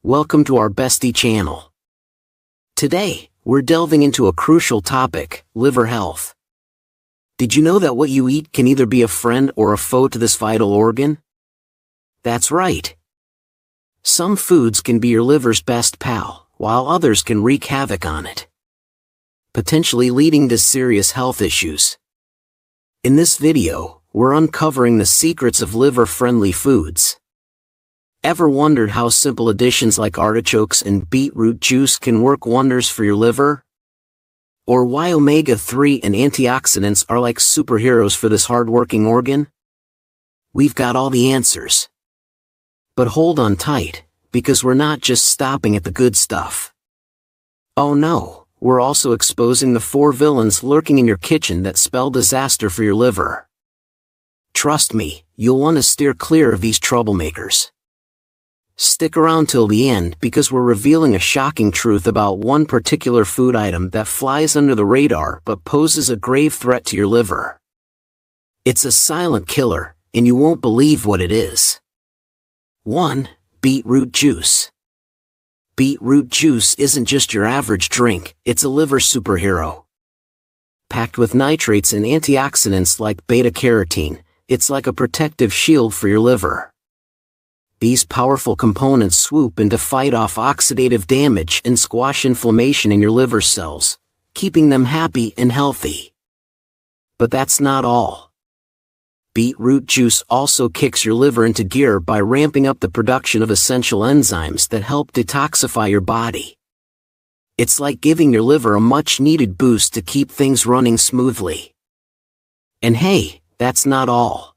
Welcome to our Bestie channel. Today, we're delving into a crucial topic, liver health. Did you know that what you eat can either be a friend or a foe to this vital organ? That's right. Some foods can be your liver's best pal, while others can wreak havoc on it, potentially leading to serious health issues. In this video, we're uncovering the secrets of liver-friendly foods. Ever wondered how simple additions like artichokes and beetroot juice can work wonders for your liver? Or why omega-3 and antioxidants are like superheroes for this hard-working organ? We've got all the answers. But hold on tight, because we're not just stopping at the good stuff. Oh no, we're also exposing the 4 villains lurking in your kitchen that spell disaster for your liver. Trust me, you'll want to steer clear of these troublemakers. Stick around till the end because we're revealing a shocking truth about one particular food item that flies under the radar but poses a grave threat to your liver. It's a silent killer, and you won't believe what it is. 1. Beetroot juice. Beetroot juice isn't just your average drink, it's a liver superhero. Packed with nitrates and antioxidants like beta-carotene, it's like a protective shield for your liver. These powerful components swoop in to fight off oxidative damage and squash inflammation in your liver cells, keeping them happy and healthy. But that's not all. Beetroot juice also kicks your liver into gear by ramping up the production of essential enzymes that help detoxify your body. It's like giving your liver a much-needed boost to keep things running smoothly. And hey, that's not all.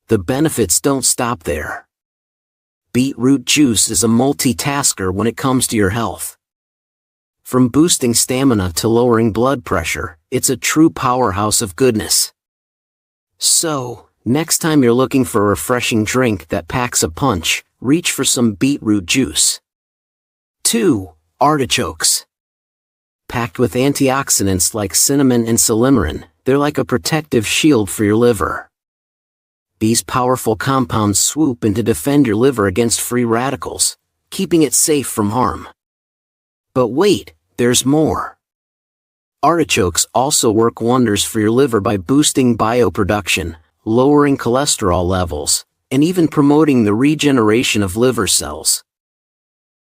The benefits don't stop there. Beetroot juice is a multitasker when it comes to your health. From boosting stamina to lowering blood pressure, it's a true powerhouse of goodness. So, next time you're looking for a refreshing drink that packs a punch, reach for some beetroot juice. 2. Artichokes. Packed with antioxidants like cinnamon and silymarin, they're like a protective shield for your liver. These powerful compounds swoop in to defend your liver against free radicals, keeping it safe from harm. But wait, there's more. Artichokes also work wonders for your liver by boosting bioproduction, lowering cholesterol levels, and even promoting the regeneration of liver cells.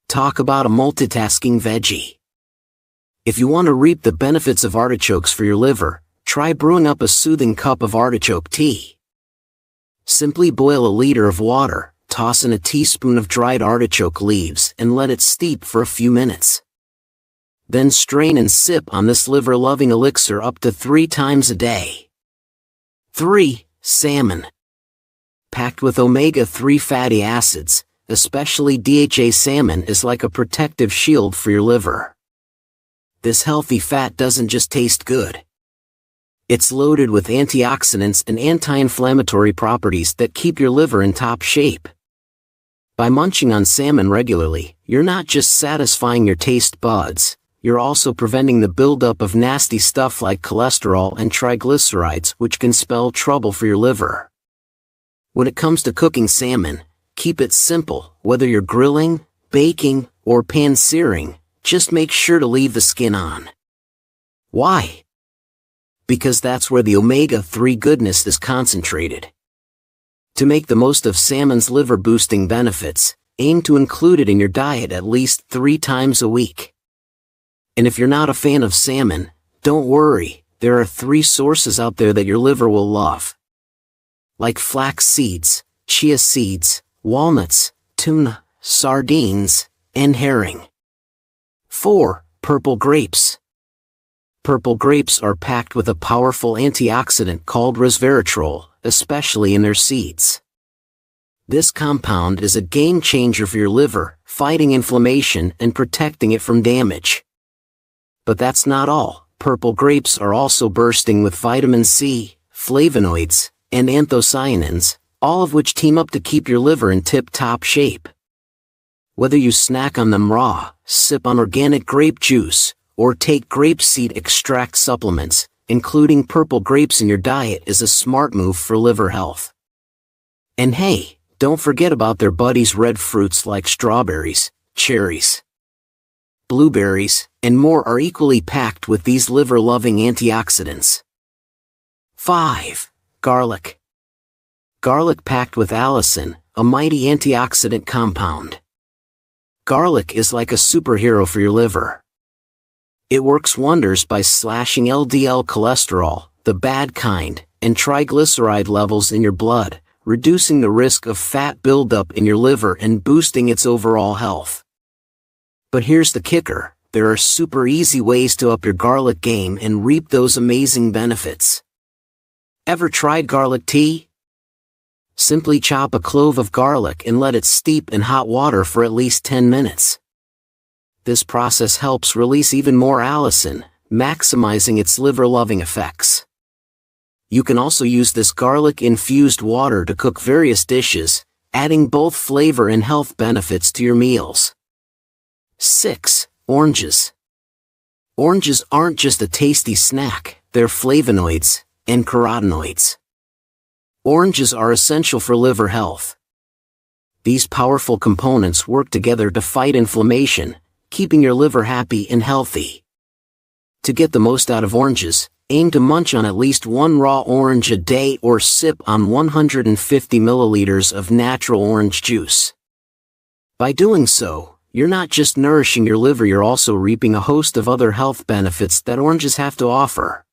Talk about a multitasking veggie. If you want to reap the benefits of artichokes for your liver, try brewing up a soothing cup of artichoke tea. Simply boil a liter of water, toss in a teaspoon of dried artichoke leaves and let it steep for a few minutes. Then strain and sip on this liver-loving elixir up to 3 times a day. 3. Salmon. Packed with omega-3 fatty acids, especially DHA salmon is like a protective shield for your liver. This healthy fat doesn't just taste good. It's loaded with antioxidants and anti-inflammatory properties that keep your liver in top shape. By munching on salmon regularly, you're not just satisfying your taste buds, you're also preventing the buildup of nasty stuff like cholesterol and triglycerides, which can spell trouble for your liver. When it comes to cooking salmon, keep it simple. Whether you're grilling, baking, or pan-searing, just make sure to leave the skin on. Why? Because that's where the omega-3 goodness is concentrated. To make the most of salmon's liver-boosting benefits, aim to include it in your diet at least 3 times a week. And if you're not a fan of salmon, don't worry, there are 3 sources out there that your liver will love. Like flax seeds, chia seeds, walnuts, tuna, sardines, and herring. 4. Purple grapes. Purple grapes are packed with a powerful antioxidant called resveratrol, especially in their seeds. This compound is a game changer for your liver, fighting inflammation and protecting it from damage. But that's not all. Purple grapes are also bursting with vitamin C, flavonoids, and anthocyanins, all of which team up to keep your liver in tip-top shape. Whether you snack on them raw, sip on organic grape juice, or take grapeseed extract supplements, including purple grapes in your diet is a smart move for liver health. And hey, don't forget about their buddies red fruits like strawberries, cherries, blueberries, and more are equally packed with these liver-loving antioxidants. 5. Garlic. Garlic packed with allicin, a mighty antioxidant compound. Garlic is like a superhero for your liver. It works wonders by slashing LDL cholesterol, the bad kind, and triglyceride levels in your blood, reducing the risk of fat buildup in your liver and boosting its overall health. But here's the kicker: there are super easy ways to up your garlic game and reap those amazing benefits. Ever tried garlic tea? Simply chop a clove of garlic and let it steep in hot water for at least 10 minutes. This process helps release even more allicin, maximizing its liver-loving effects. You can also use this garlic-infused water to cook various dishes, adding both flavor and health benefits to your meals. 6. Oranges. Oranges aren't just a tasty snack, they're flavonoids and carotenoids. Oranges are essential for liver health. These powerful components work together to fight inflammation, keeping your liver happy and healthy. To get the most out of oranges, aim to munch on at least one raw orange a day or sip on 150 milliliters of natural orange juice. By doing so, you're not just nourishing your liver, you're also reaping a host of other health benefits that oranges have to offer.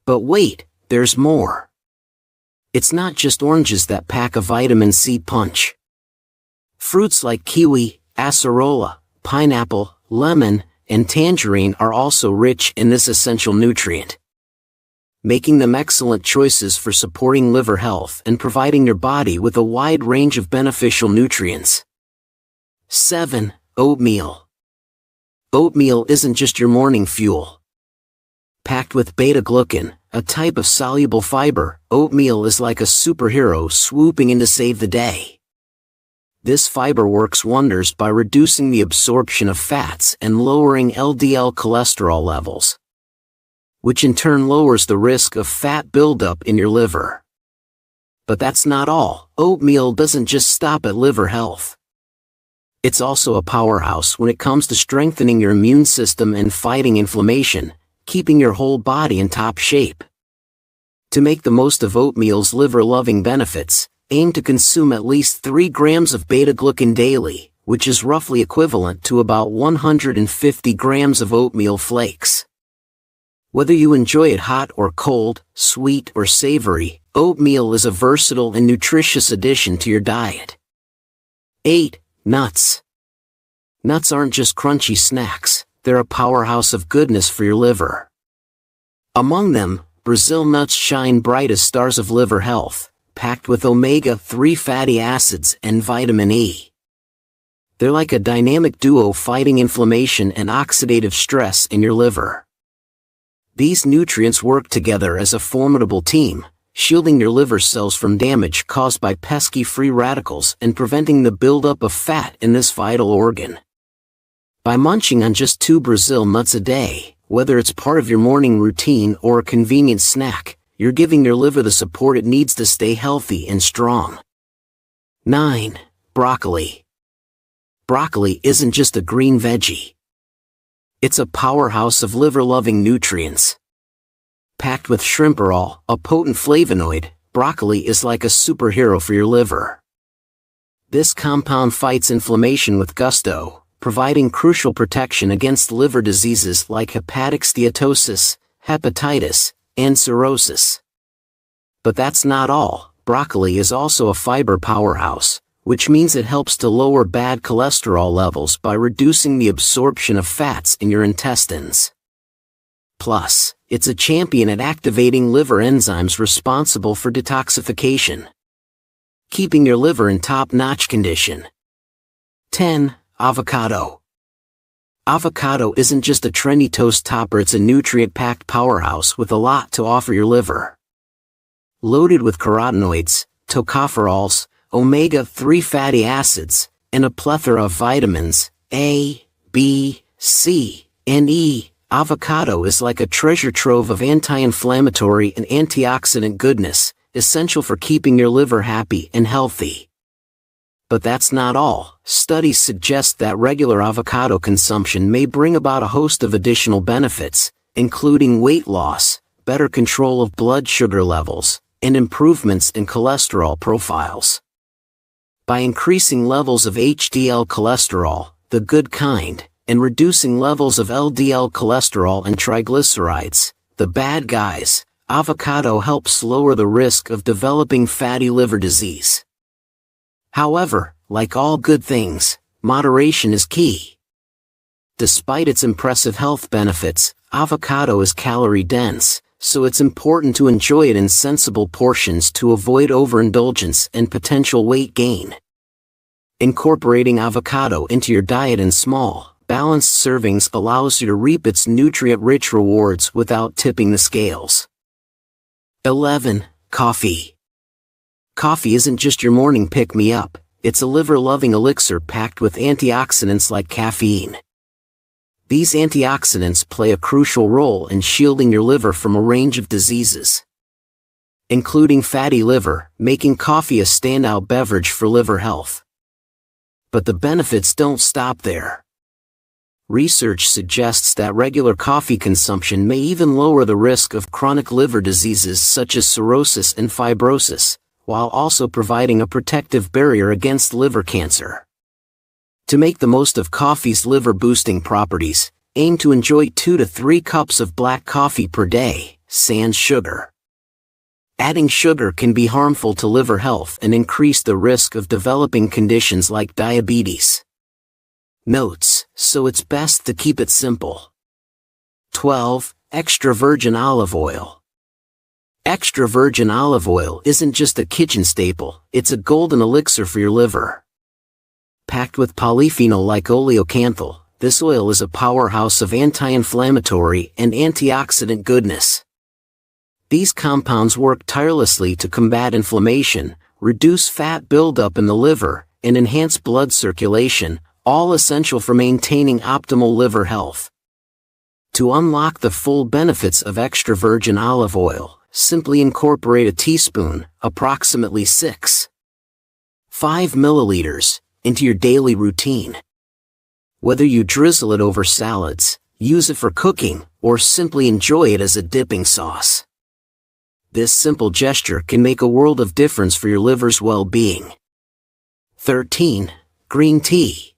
But wait, there's more. It's not just oranges that pack a vitamin C punch. Fruits like kiwi, acerola, pineapple, lemon, and tangerine are also rich in this essential nutrient, making them excellent choices for supporting liver health and providing your body with a wide range of beneficial nutrients. 7. Oatmeal. Oatmeal isn't just your morning fuel. Packed with beta-glucan, a type of soluble fiber, oatmeal is like a superhero swooping in to save the day. This fiber works wonders by reducing the absorption of fats and lowering LDL cholesterol levels, which in turn lowers the risk of fat buildup in your liver. But that's not all. Oatmeal doesn't just stop at liver health. It's also a powerhouse when it comes to strengthening your immune system and fighting inflammation, keeping your whole body in top shape. To make the most of oatmeal's liver-loving benefits, aim to consume at least 3 grams of beta-glucan daily, which is roughly equivalent to about 150 grams of oatmeal flakes. Whether you enjoy it hot or cold, sweet or savory, oatmeal is a versatile and nutritious addition to your diet. 8. Nuts. Nuts aren't just crunchy snacks, they're a powerhouse of goodness for your liver. Among them, Brazil nuts shine bright as stars of liver health, packed with omega-3 fatty acids and vitamin E. They're like a dynamic duo fighting inflammation and oxidative stress in your liver. These nutrients work together as a formidable team, shielding your liver cells from damage caused by pesky free radicals and preventing the buildup of fat in this vital organ. By munching on just 2 Brazil nuts a day, whether it's part of your morning routine or a convenient snack, you're giving your liver the support it needs to stay healthy and strong. 9. Broccoli. Broccoli isn't just a green veggie. It's a powerhouse of liver-loving nutrients. Packed with shrimperol, a potent flavonoid, broccoli is like a superhero for your liver. This compound fights inflammation with gusto, providing crucial protection against liver diseases like Hepatitis, Hepatitis, and Cirrhosis. But that's not all. Broccoli is also a fiber powerhouse, which means it helps to lower bad cholesterol levels by reducing the absorption of fats in your intestines. Plus, it's a champion at activating liver enzymes responsible for detoxification, keeping your liver in top-notch condition. 10. Avocado. Avocado isn't just a trendy toast topper, it's a nutrient-packed powerhouse with a lot to offer your liver. Loaded with carotenoids, tocopherols, omega-3 fatty acids, and a plethora of vitamins, A, B, C, and E, avocado is like a treasure trove of anti-inflammatory and antioxidant goodness, essential for keeping your liver happy and healthy. But that's not all. Studies suggest that regular avocado consumption may bring about a host of additional benefits, including weight loss, better control of blood sugar levels, and improvements in cholesterol profiles. By increasing levels of HDL cholesterol, the good kind, and reducing levels of LDL cholesterol and triglycerides, the bad guys, avocado helps lower the risk of developing fatty liver disease. However, like all good things, moderation is key. Despite its impressive health benefits, avocado is calorie-dense, so it's important to enjoy it in sensible portions to avoid overindulgence and potential weight gain. Incorporating avocado into your diet in small, balanced servings allows you to reap its nutrient-rich rewards without tipping the scales. 11. Coffee. Coffee isn't just your morning pick-me-up, it's a liver-loving elixir packed with antioxidants like caffeine. These antioxidants play a crucial role in shielding your liver from a range of diseases, including fatty liver, making coffee a standout beverage for liver health. But the benefits don't stop there. Research suggests that regular coffee consumption may even lower the risk of chronic liver diseases such as cirrhosis and fibrosis, while also providing a protective barrier against liver cancer. To make the most of coffee's liver-boosting properties, aim to enjoy 2 to 3 cups of black coffee per day, sans sugar. Adding sugar can be harmful to liver health and increase the risk of developing conditions like diabetes. Notes, so it's best to keep it simple. 12. Extra virgin olive oil. Extra virgin olive oil isn't just a kitchen staple, it's a golden elixir for your liver. Packed with polyphenol like oleocanthal, this oil is a powerhouse of anti-inflammatory and antioxidant goodness. These compounds work tirelessly to combat inflammation, reduce fat buildup in the liver, and enhance blood circulation, all essential for maintaining optimal liver health. To unlock the full benefits of extra virgin olive oil, simply incorporate a teaspoon, approximately 6.5 milliliters, into your daily routine. Whether you drizzle it over salads, use it for cooking, or simply enjoy it as a dipping sauce, this simple gesture can make a world of difference for your liver's well-being. 13. Green tea.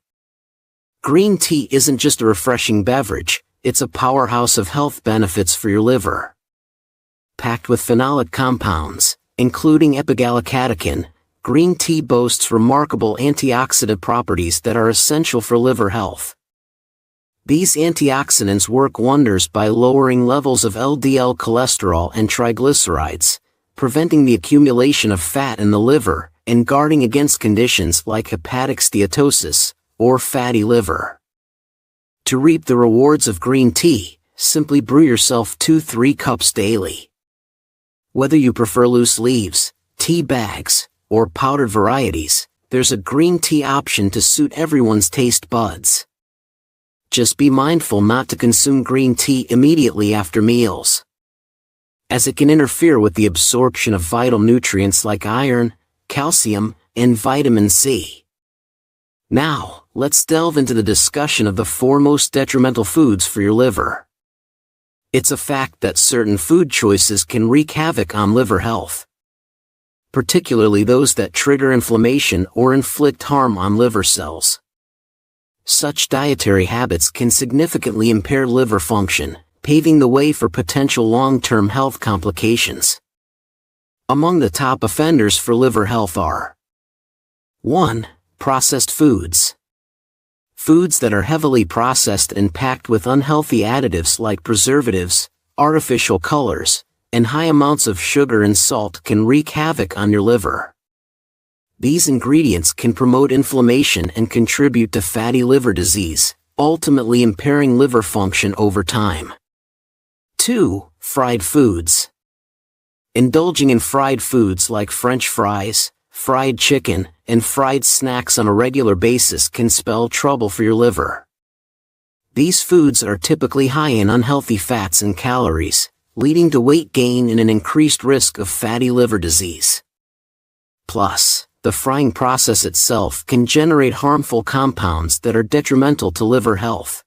Green tea isn't just a refreshing beverage, it's a powerhouse of health benefits for your liver. Packed with phenolic compounds, including epigallocatechin, green tea boasts remarkable antioxidant properties that are essential for liver health. These antioxidants work wonders by lowering levels of LDL cholesterol and triglycerides, preventing the accumulation of fat in the liver, and guarding against conditions like hepatic steatosis, or fatty liver. To reap the rewards of green tea, simply brew yourself 2-3 cups daily. Whether you prefer loose leaves, tea bags, or powdered varieties, there's a green tea option to suit everyone's taste buds. Just be mindful not to consume green tea immediately after meals, as it can interfere with the absorption of vital nutrients like iron, calcium, and vitamin C. Now, let's delve into the discussion of the 4 most detrimental foods for your liver. It's a fact that certain food choices can wreak havoc on liver health, particularly those that trigger inflammation or inflict harm on liver cells. Such dietary habits can significantly impair liver function, paving the way for potential long-term health complications. Among the top offenders for liver health are 1. Processed foods. Foods that are heavily processed and packed with unhealthy additives like preservatives, artificial colors, and high amounts of sugar and salt can wreak havoc on your liver. These ingredients can promote inflammation and contribute to fatty liver disease, ultimately impairing liver function over time. 2. Fried foods. Indulging in fried foods like French fries, fried chicken, and fried snacks on a regular basis can spell trouble for your liver. These foods are typically high in unhealthy fats and calories, leading to weight gain and an increased risk of fatty liver disease. Plus, the frying process itself can generate harmful compounds that are detrimental to liver health.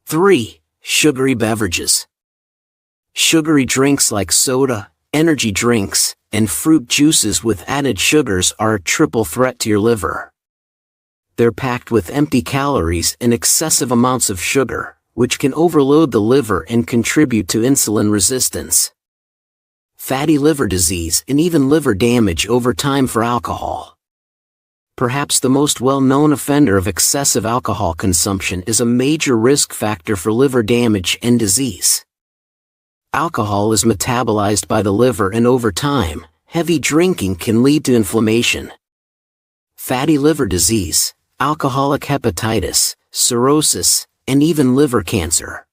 3. Sugary beverages. Sugary drinks like soda, energy drinks, and fruit juices with added sugars are a triple threat to your liver. They're packed with empty calories and excessive amounts of sugar, which can overload the liver and contribute to insulin resistance, fatty liver disease, and even liver damage over time for alcohol. Perhaps the most well-known offender of excessive alcohol consumption is a major risk factor for liver damage and disease. Alcohol is metabolized by the liver, and over time, heavy drinking can lead to inflammation, fatty liver disease, alcoholic hepatitis, cirrhosis, and even liver cancer.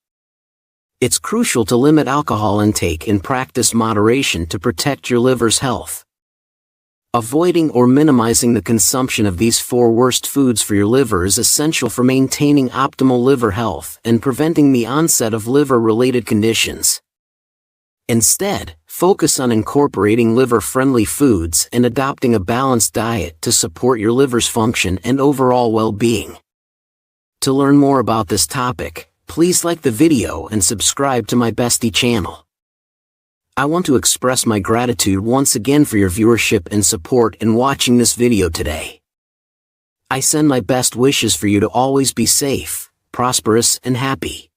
It's crucial to limit alcohol intake and practice moderation to protect your liver's health. Avoiding or minimizing the consumption of these 4 worst foods for your liver is essential for maintaining optimal liver health and preventing the onset of liver-related conditions. Instead, focus on incorporating liver-friendly foods and adopting a balanced diet to support your liver's function and overall well-being. To learn more about this topic, please like the video and subscribe to my Bestie channel. I want to express my gratitude once again for your viewership and support in watching this video today. I send my best wishes for you to always be safe, prosperous, and happy.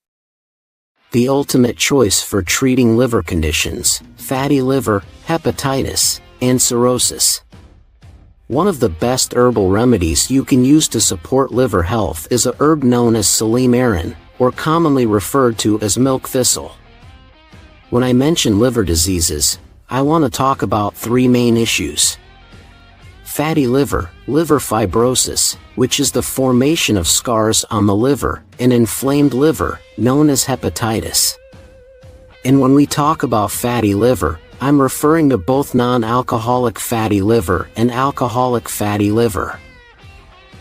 The ultimate choice for treating liver conditions, fatty liver, hepatitis, and cirrhosis. One of the best herbal remedies you can use to support liver health is a herb known as Salmon, or commonly referred to as milk thistle. When I mention liver diseases, I want to talk about 3 main issues. Fatty liver, liver fibrosis, which is the formation of scars on the liver, and inflamed liver, known as hepatitis. And when we talk about fatty liver, I'm referring to both non-alcoholic fatty liver and alcoholic fatty liver.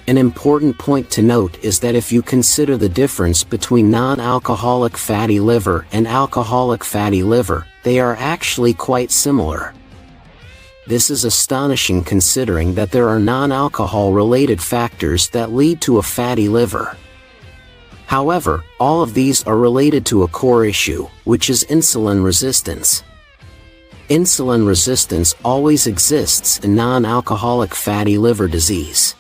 An important point to note is that if you consider the difference between non-alcoholic fatty liver and alcoholic fatty liver, they are actually quite similar. This is astonishing considering that there are non-alcohol-related factors that lead to a fatty liver. However, all of these are related to a core issue, which is insulin resistance. Insulin resistance always exists in non-alcoholic fatty liver disease.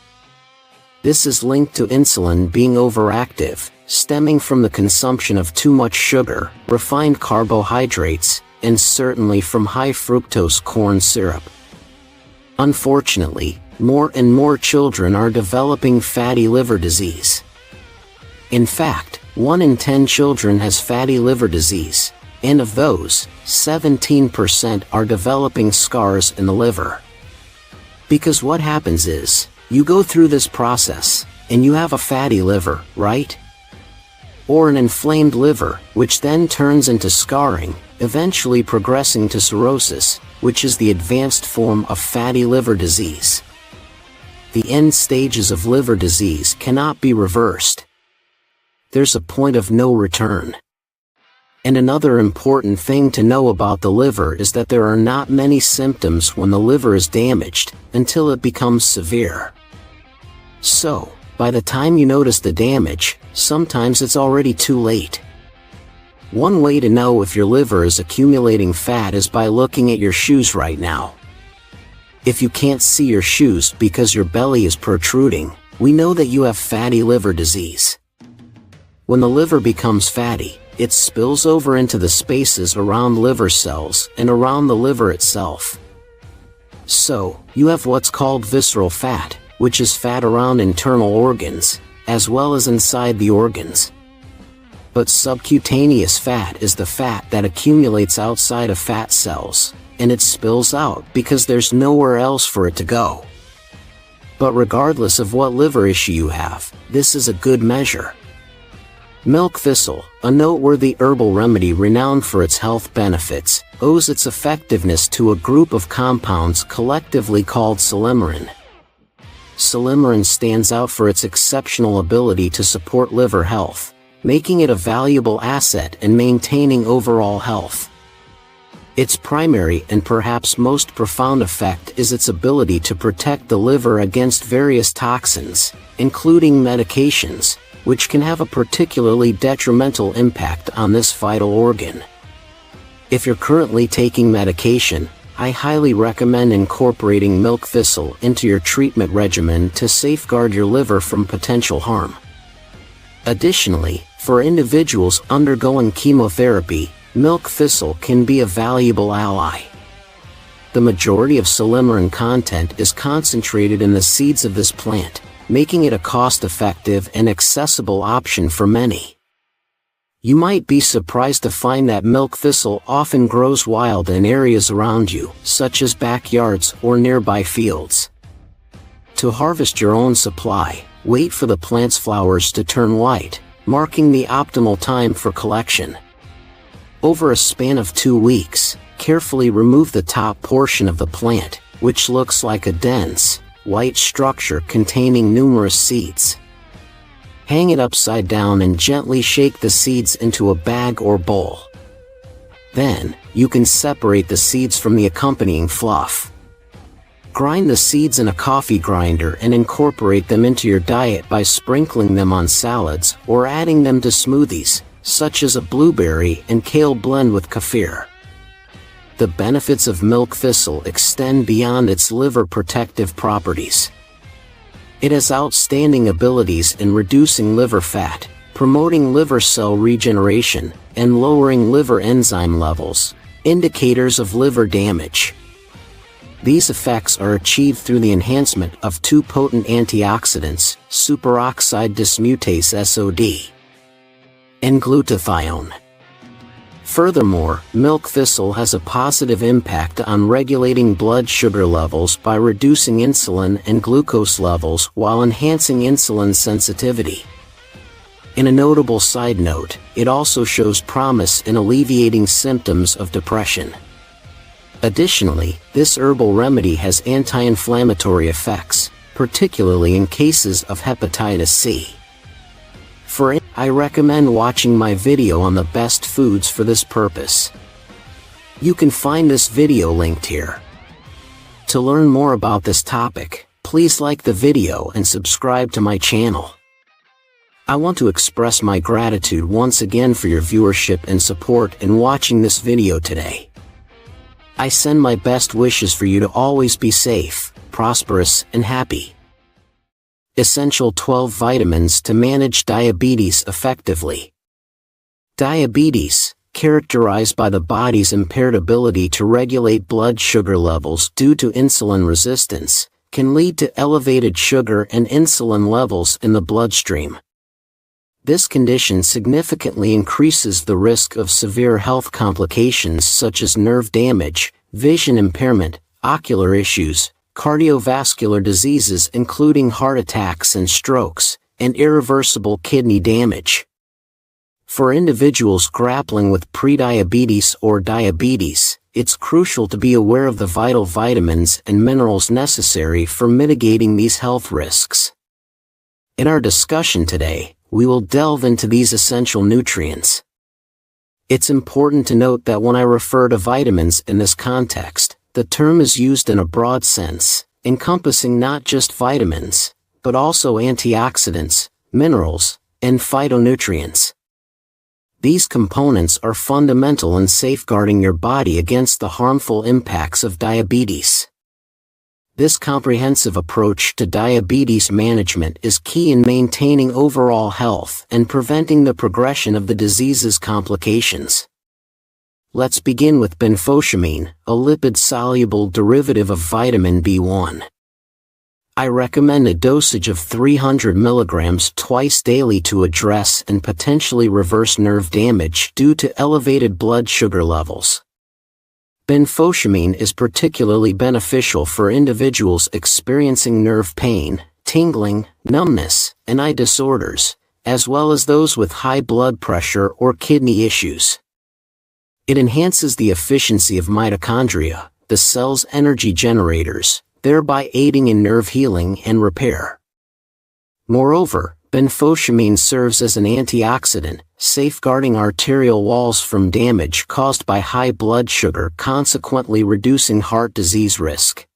This is linked to insulin being overactive, stemming from the consumption of too much sugar, refined carbohydrates, and certainly from high fructose corn syrup. Unfortunately, more and more children are developing fatty liver disease. In fact, 1 in 10 children has fatty liver disease, and of those, 17% are developing scars in the liver. Because what happens is, you go through this process, and you have a fatty liver, right? Or an inflamed liver, which then turns into scarring, eventually progressing to cirrhosis, which is the advanced form of fatty liver disease. The end stages of liver disease cannot be reversed. There's a point of no return. And another important thing to know about the liver is that there are not many symptoms when the liver is damaged, until it becomes severe. So, by the time you notice the damage, sometimes it's already too late. One way to know if your liver is accumulating fat is by looking at your shoes right now. If you can't see your shoes because your belly is protruding, we know that you have fatty liver disease. When the liver becomes fatty, it spills over into the spaces around liver cells and around the liver itself. So, you have what's called visceral fat, which is fat around internal organs, as well as inside the organs. But subcutaneous fat is the fat that accumulates outside of fat cells, and it spills out because there's nowhere else for it to go. But regardless of what liver issue you have, this is a good measure. Milk thistle, a noteworthy herbal remedy renowned for its health benefits, owes its effectiveness to a group of compounds collectively called Salmon. Salmon stands out for its exceptional ability to support liver health, making it a valuable asset in maintaining overall health. Its primary and perhaps most profound effect is its ability to protect the liver against various toxins, including medications, which can have a particularly detrimental impact on this vital organ. If you're currently taking medication, I highly recommend incorporating milk thistle into your treatment regimen to safeguard your liver from potential harm. Additionally, for individuals undergoing chemotherapy, milk thistle can be a valuable ally. The majority of salimorin content is concentrated in the seeds of this plant, making it a cost-effective and accessible option for many. You might be surprised to find that milk thistle often grows wild in areas around you, such as backyards or nearby fields. To harvest your own supply, wait for the plant's flowers to turn white, marking the optimal time for collection. Over a span of 2 weeks, carefully remove the top portion of the plant, which looks like a dense, white structure containing numerous seeds. Hang it upside down and gently shake the seeds into a bag or bowl. Then, you can separate the seeds from the accompanying fluff. Grind the seeds in a coffee grinder and incorporate them into your diet by sprinkling them on salads or adding them to smoothies, such as a blueberry and kale blend with kefir. The benefits of milk thistle extend beyond its liver protective properties. It has outstanding abilities in reducing liver fat, promoting liver cell regeneration, and lowering liver enzyme levels, indicators of liver damage. These effects are achieved through the enhancement of 2 potent antioxidants, superoxide dismutase (SOD) and glutathione. Furthermore, milk thistle has a positive impact on regulating blood sugar levels by reducing insulin and glucose levels while enhancing insulin sensitivity. In a notable side note, it also shows promise in alleviating symptoms of depression. Additionally, this herbal remedy has anti-inflammatory effects, particularly in cases of hepatitis C. I recommend watching my video on the best foods for this purpose. You can find this video linked here. To learn more about this topic, please like the video and subscribe to my channel. I want to express my gratitude once again for your viewership and support in watching this video today. I send my best wishes for you to always be safe, prosperous, and happy. Essential 12 vitamins to manage diabetes effectively. Diabetes, characterized by the body's impaired ability to regulate blood sugar levels due to insulin resistance, can lead to elevated sugar and insulin levels in the bloodstream. This condition significantly increases the risk of severe health complications such as nerve damage, vision impairment, ocular issues, cardiovascular diseases including heart attacks and strokes, and irreversible kidney damage. For individuals grappling with prediabetes or diabetes, it's crucial to be aware of the vital vitamins and minerals necessary for mitigating these health risks. In our discussion today, we will delve into these essential nutrients. It's important to note that when I refer to vitamins in this context, the term is used in a broad sense, encompassing not just vitamins, but also antioxidants, minerals, and phytonutrients. These components are fundamental in safeguarding your body against the harmful impacts of diabetes. This comprehensive approach to diabetes management is key in maintaining overall health and preventing the progression of the disease's complications. Let's begin with benfotiamine, a lipid-soluble derivative of vitamin B1. I recommend a dosage of 300 mg twice daily to address and potentially reverse nerve damage due to elevated blood sugar levels. Benfotiamine is particularly beneficial for individuals experiencing nerve pain, tingling, numbness, and eye disorders, as well as those with high blood pressure or kidney issues. It enhances the efficiency of mitochondria, the cell's energy generators, thereby aiding in nerve healing and repair. Moreover, Benfotiamine serves as an antioxidant, safeguarding arterial walls from damage caused by high blood sugar, consequently reducing heart disease risk.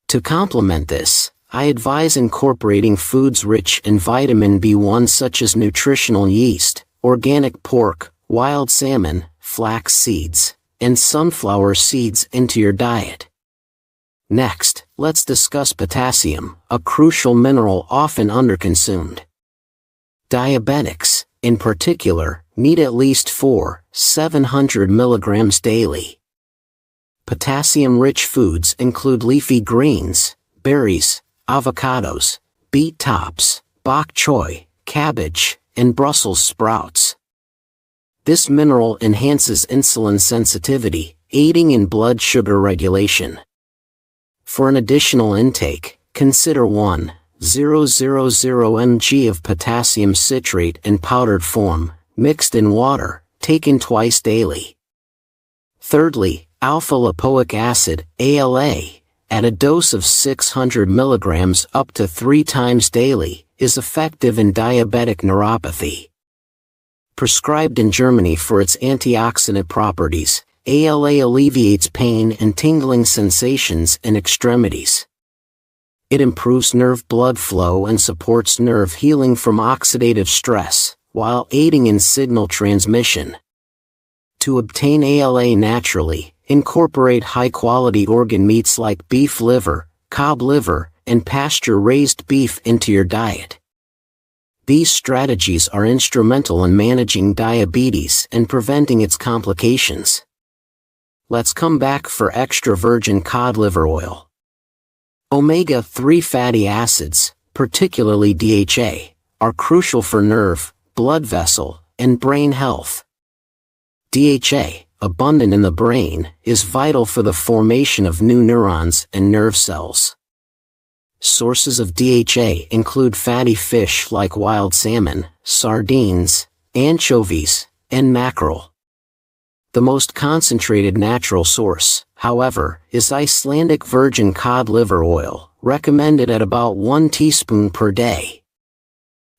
To complement this, I advise incorporating foods rich in vitamin B1 such as nutritional yeast, organic pork, wild salmon, flax seeds, and sunflower seeds into your diet. Next, let's discuss potassium, a crucial mineral often underconsumed. Diabetics, in particular, need at least 700 milligrams daily. Potassium-rich foods include leafy greens, berries, avocados, beet tops, bok choy, cabbage, and Brussels sprouts. This mineral enhances insulin sensitivity, aiding in blood sugar regulation. For an additional intake, consider 1,000 mg of potassium citrate in powdered form, mixed in water, taken twice daily. Thirdly, alpha-lipoic acid, ALA, at a dose of 600 mg up to 3 times daily, is effective in diabetic neuropathy. Prescribed in Germany for its antioxidant properties, ALA alleviates pain and tingling sensations in extremities. It improves nerve blood flow and supports nerve healing from oxidative stress, while aiding in signal transmission. To obtain ALA naturally, incorporate high-quality organ meats like beef liver, cod liver, and pasture-raised beef into your diet. These strategies are instrumental in managing diabetes and preventing its complications. Let's come back for extra virgin cod liver oil. Omega-3 fatty acids, particularly DHA, are crucial for nerve, blood vessel, and brain health. DHA, abundant in the brain, is vital for the formation of new neurons and nerve cells. Sources of DHA include fatty fish like wild salmon, sardines, anchovies, and mackerel. The most concentrated natural source, however, is Icelandic virgin cod liver oil, recommended at about 1 teaspoon per day.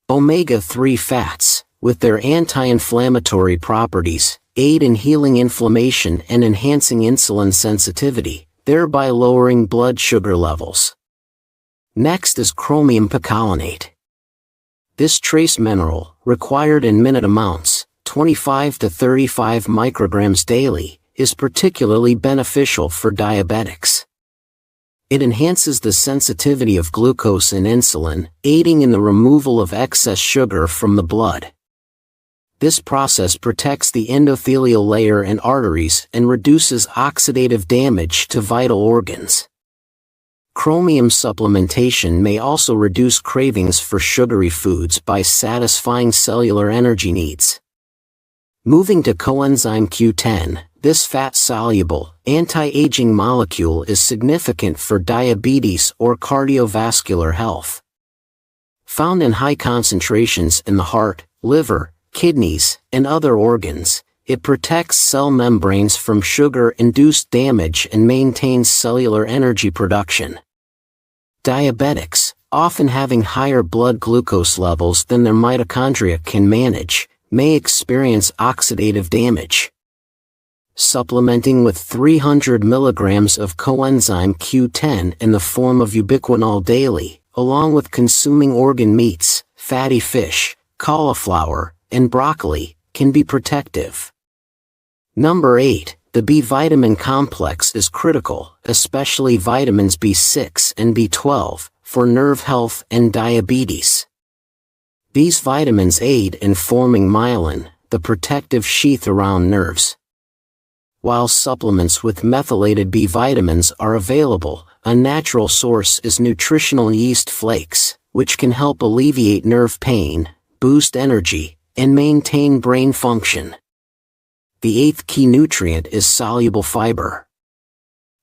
Omega-3 fats, with their anti-inflammatory properties, aid in healing inflammation and enhancing insulin sensitivity, thereby lowering blood sugar levels. Next is chromium picolinate. This trace mineral, required in minute amounts, 25 to 35 micrograms daily, is particularly beneficial for diabetics. It enhances the sensitivity of glucose and insulin, aiding in the removal of excess sugar from the blood. This process protects the endothelial layer and arteries and reduces oxidative damage to vital organs. Chromium supplementation may also reduce cravings for sugary foods by satisfying cellular energy needs. Moving to coenzyme Q10, this fat-soluble, anti-aging molecule is significant for diabetes or cardiovascular health. Found in high concentrations in the heart, liver, kidneys, and other organs, it protects cell membranes from sugar-induced damage and maintains cellular energy production. Diabetics, often having higher blood glucose levels than their mitochondria can manage, may experience oxidative damage. Supplementing with 300 milligrams of coenzyme Q10 in the form of ubiquinol daily, along with consuming organ meats, fatty fish, cauliflower, and broccoli, can be protective. Number 8. The B vitamin complex is critical, especially vitamins B6 and B12, for nerve health and diabetes. These vitamins aid in forming myelin, the protective sheath around nerves. While supplements with methylated B vitamins are available, a natural source is nutritional yeast flakes, which can help alleviate nerve pain, boost energy, and maintain brain function. The 8th key nutrient is soluble fiber.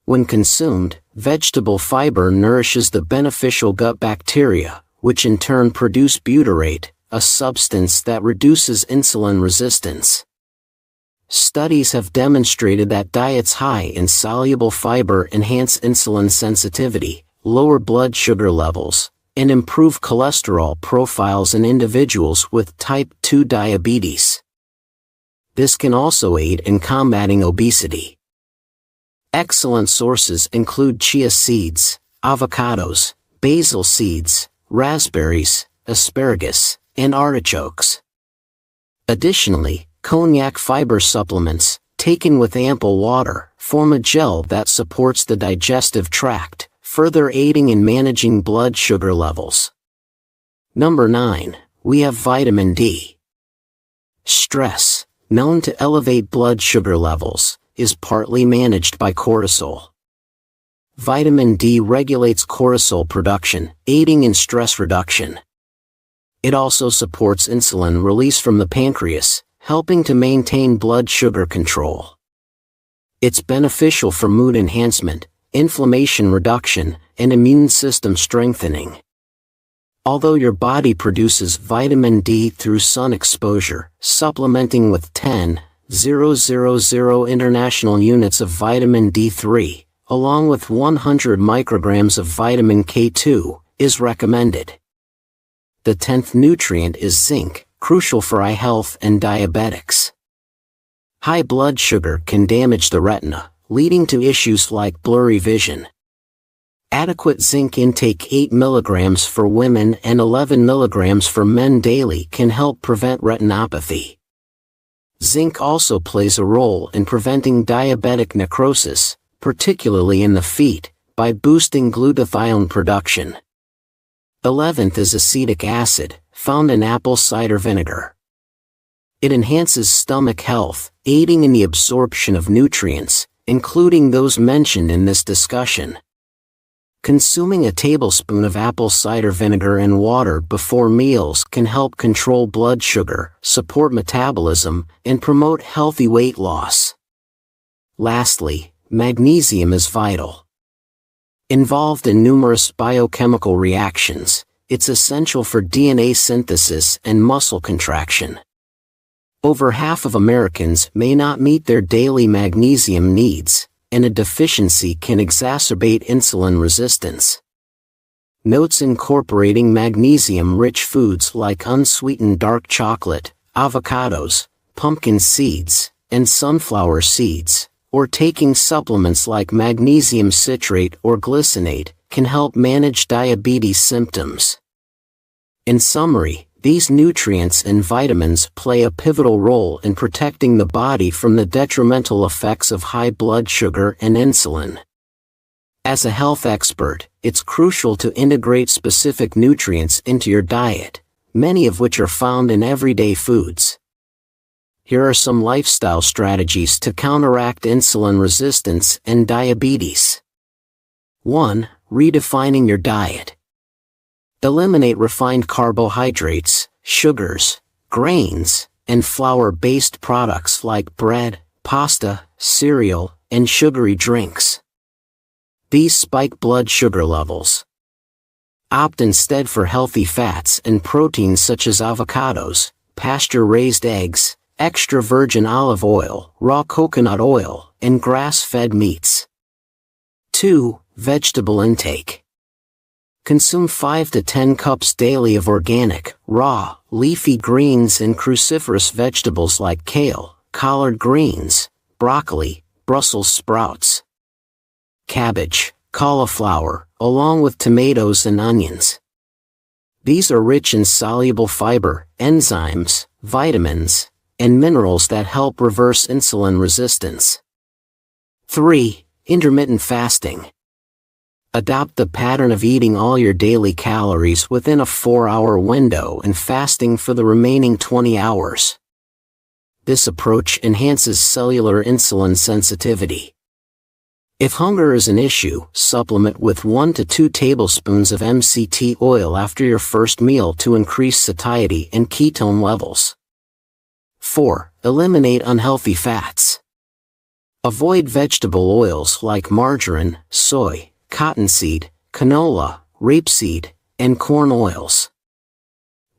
When consumed, vegetable fiber nourishes the beneficial gut bacteria, which in turn produce butyrate, a substance that reduces insulin resistance. Studies have demonstrated that diets high in soluble fiber enhance insulin sensitivity, lower blood sugar levels, and improve cholesterol profiles in individuals with type 2 diabetes. This can also aid in combating obesity. Excellent sources include chia seeds, avocados, basil seeds, raspberries, asparagus, and artichokes. Additionally, cognac fiber supplements, taken with ample water, form a gel that supports the digestive tract, further aiding in managing blood sugar levels. Number 9, we have vitamin D. Stress, known to elevate blood sugar levels, is partly managed by cortisol. Vitamin D regulates cortisol production, aiding in stress reduction. It also supports insulin release from the pancreas, helping to maintain blood sugar control. It's beneficial for mood enhancement, inflammation reduction, and immune system strengthening. Although your body produces vitamin D through sun exposure, supplementing with 10,000 international units of vitamin D3, along with 100 micrograms of vitamin K2, is recommended. The 10th nutrient is zinc, crucial for eye health and diabetics. High blood sugar can damage the retina, leading to issues like blurry vision. Adequate zinc intake 8 mg for women and 11 mg for men daily can help prevent retinopathy. Zinc also plays a role in preventing diabetic necrosis, particularly in the feet, by boosting glutathione production. 11th is acetic acid, found in apple cider vinegar. It enhances stomach health, aiding in the absorption of nutrients, including those mentioned in this discussion. Consuming a tablespoon of apple cider vinegar and water before meals can help control blood sugar, support metabolism, and promote healthy weight loss. Lastly, magnesium is vital. Involved in numerous biochemical reactions, it's essential for DNA synthesis and muscle contraction. Over half of Americans may not meet their daily magnesium needs, and a deficiency can exacerbate insulin resistance. Notes incorporating magnesium-rich foods like unsweetened dark chocolate, avocados, pumpkin seeds, and sunflower seeds, or taking supplements like magnesium citrate or glycinate, can help manage diabetes symptoms. In summary, these nutrients and vitamins play a pivotal role in protecting the body from the detrimental effects of high blood sugar and insulin. As a health expert, it's crucial to integrate specific nutrients into your diet, many of which are found in everyday foods. Here are some lifestyle strategies to counteract insulin resistance and diabetes. 1. Redefining your diet. Eliminate refined carbohydrates, sugars, grains, and flour-based products like bread, pasta, cereal, and sugary drinks. These spike blood sugar levels. Opt instead for healthy fats and proteins such as avocados, pasture-raised eggs, extra virgin olive oil, raw coconut oil, and grass-fed meats. 2. Vegetable intake. Consume 5 to 10 cups daily of organic, raw, leafy greens and cruciferous vegetables like kale, collard greens, broccoli, Brussels sprouts, cabbage, cauliflower, along with tomatoes and onions. These are rich in soluble fiber, enzymes, vitamins, and minerals that help reverse insulin resistance. 3. Intermittent fasting. Adopt the pattern of eating all your daily calories within a 4-hour window and fasting for the remaining 20 hours. This approach enhances cellular insulin sensitivity. If hunger is an issue, supplement with 1 to 2 tablespoons of MCT oil after your first meal to increase satiety and ketone levels. 4. Eliminate unhealthy fats. Avoid vegetable oils like margarine, soy, cottonseed, canola, rapeseed, and corn oils.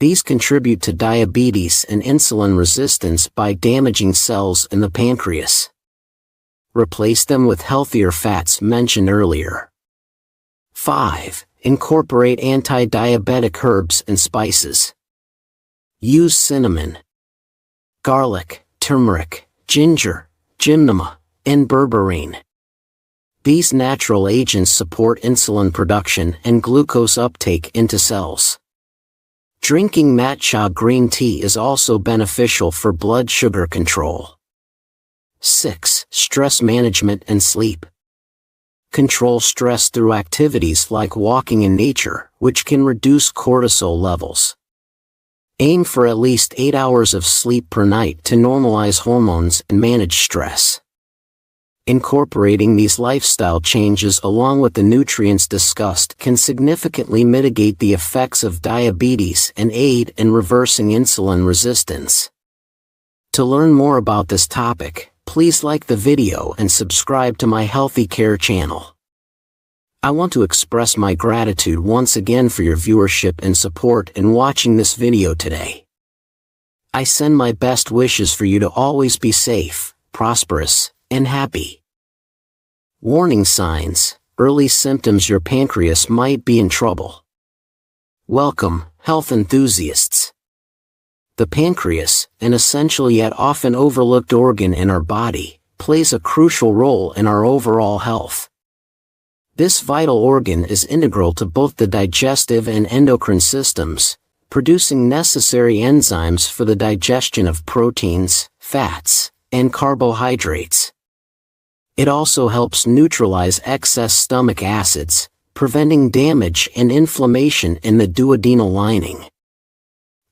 These contribute to diabetes and insulin resistance by damaging cells in the pancreas. Replace them with healthier fats mentioned earlier. 5. Incorporate anti-diabetic herbs and spices. Use cinnamon, garlic, turmeric, ginger, gymnema, and berberine. These natural agents support insulin production and glucose uptake into cells. Drinking matcha green tea is also beneficial for blood sugar control. 6. Stress management and sleep. Control stress through activities like walking in nature, which can reduce cortisol levels. Aim for at least 8 hours of sleep per night to normalize hormones and manage stress. Incorporating these lifestyle changes along with the nutrients discussed can significantly mitigate the effects of diabetes and aid in reversing insulin resistance. To learn more about this topic, please like the video and subscribe to my Healthy Care channel. I want to express my gratitude once again for your viewership and support in watching this video today. I send my best wishes for you to always be safe, prosperous, and happy. Warning signs, early symptoms: your pancreas might be in trouble. Welcome, health enthusiasts. The pancreas, an essential yet often overlooked organ in our body, plays a crucial role in our overall health. This vital organ is integral to both the digestive and endocrine systems, producing necessary enzymes for the digestion of proteins, fats, and carbohydrates. It also helps neutralize excess stomach acids, preventing damage and inflammation in the duodenal lining.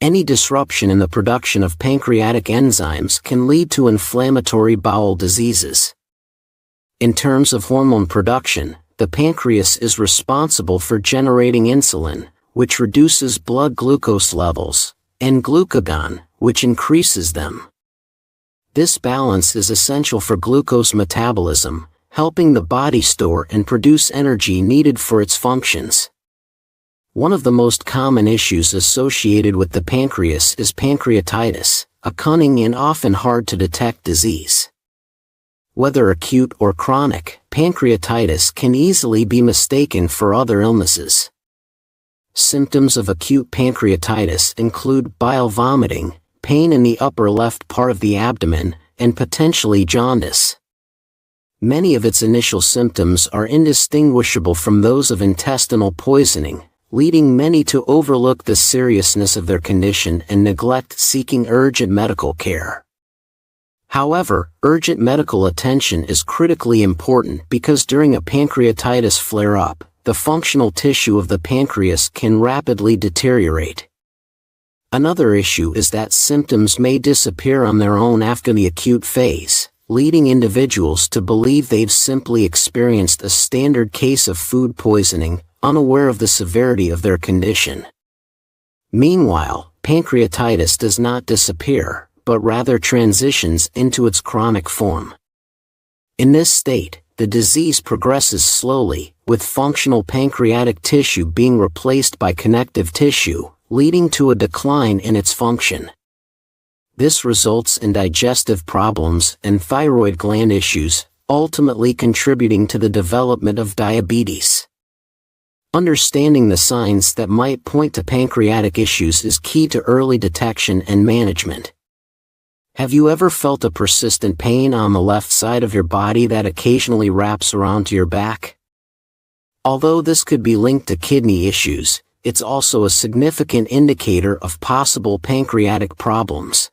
Any disruption in the production of pancreatic enzymes can lead to inflammatory bowel diseases. In terms of hormone production, the pancreas is responsible for generating insulin, which reduces blood glucose levels, and glucagon, which increases them. This balance is essential for glucose metabolism, helping the body store and produce energy needed for its functions. One of the most common issues associated with the pancreas is pancreatitis, a cunning and often hard-to-detect disease. Whether acute or chronic, pancreatitis can easily be mistaken for other illnesses. Symptoms of acute pancreatitis include bile vomiting, pain in the upper left part of the abdomen, and potentially jaundice. Many of its initial symptoms are indistinguishable from those of intestinal poisoning, leading many to overlook the seriousness of their condition and neglect seeking urgent medical care. However, urgent medical attention is critically important because during a pancreatitis flare-up, the functional tissue of the pancreas can rapidly deteriorate. Another issue is that symptoms may disappear on their own after the acute phase, leading individuals to believe they've simply experienced a standard case of food poisoning, unaware of the severity of their condition. Meanwhile, pancreatitis does not disappear, but rather transitions into its chronic form. In this state, the disease progresses slowly, with functional pancreatic tissue being replaced by connective tissue, leading to a decline in its function. This results in digestive problems and thyroid gland issues, ultimately contributing to the development of diabetes. Understanding the signs that might point to pancreatic issues is key to early detection and management. Have you ever felt a persistent pain on the left side of your body that occasionally wraps around to your back? Although this could be linked to kidney issues, it's also a significant indicator of possible pancreatic problems.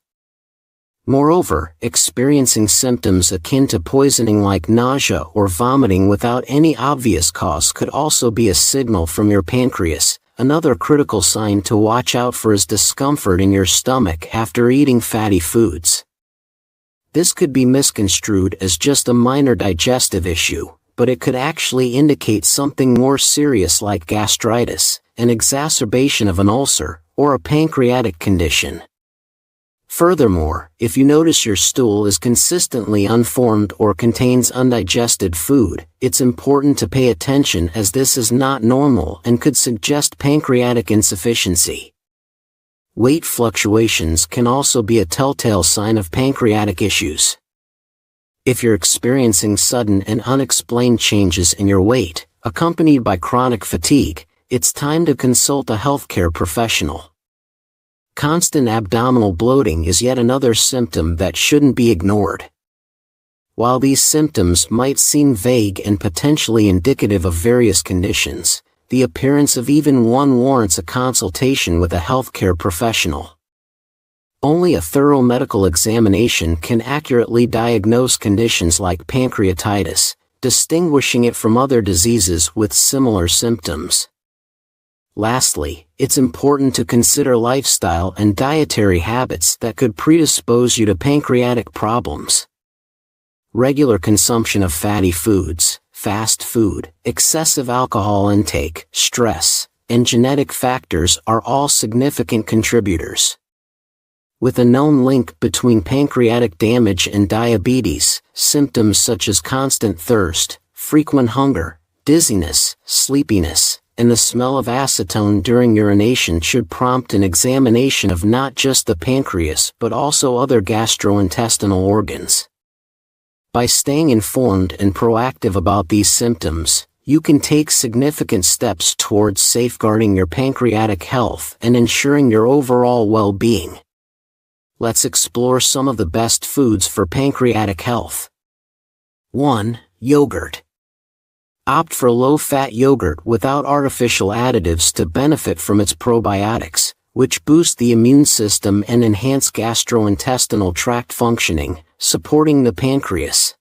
Moreover, experiencing symptoms akin to poisoning like nausea or vomiting without any obvious cause could also be a signal from your pancreas. Another critical sign to watch out for is discomfort in your stomach after eating fatty foods. This could be misconstrued as just a minor digestive issue, but it could actually indicate something more serious like gastritis, an exacerbation of an ulcer, or a pancreatic condition. Furthermore, if you notice your stool is consistently unformed or contains undigested food, it's important to pay attention as this is not normal and could suggest pancreatic insufficiency. Weight fluctuations can also be a telltale sign of pancreatic issues. If you're experiencing sudden and unexplained changes in your weight, accompanied by chronic fatigue, it's time to consult a healthcare professional. Constant abdominal bloating is yet another symptom that shouldn't be ignored. While these symptoms might seem vague and potentially indicative of various conditions, the appearance of even one warrants a consultation with a healthcare professional. Only a thorough medical examination can accurately diagnose conditions like pancreatitis, distinguishing it from other diseases with similar symptoms. Lastly, it's important to consider lifestyle and dietary habits that could predispose you to pancreatic problems. Regular consumption of fatty foods, fast food, excessive alcohol intake, stress, and genetic factors are all significant contributors. With a known link between pancreatic damage and diabetes, symptoms such as constant thirst, frequent hunger, dizziness, sleepiness, and the smell of acetone during urination should prompt an examination of not just the pancreas but also other gastrointestinal organs. By staying informed and proactive about these symptoms, you can take significant steps towards safeguarding your pancreatic health and ensuring your overall well-being. Let's explore some of the best foods for pancreatic health. 1. Yogurt. Opt for low-fat yogurt without artificial additives to benefit from its probiotics, which boost the immune system and enhance gastrointestinal tract functioning, supporting the pancreas.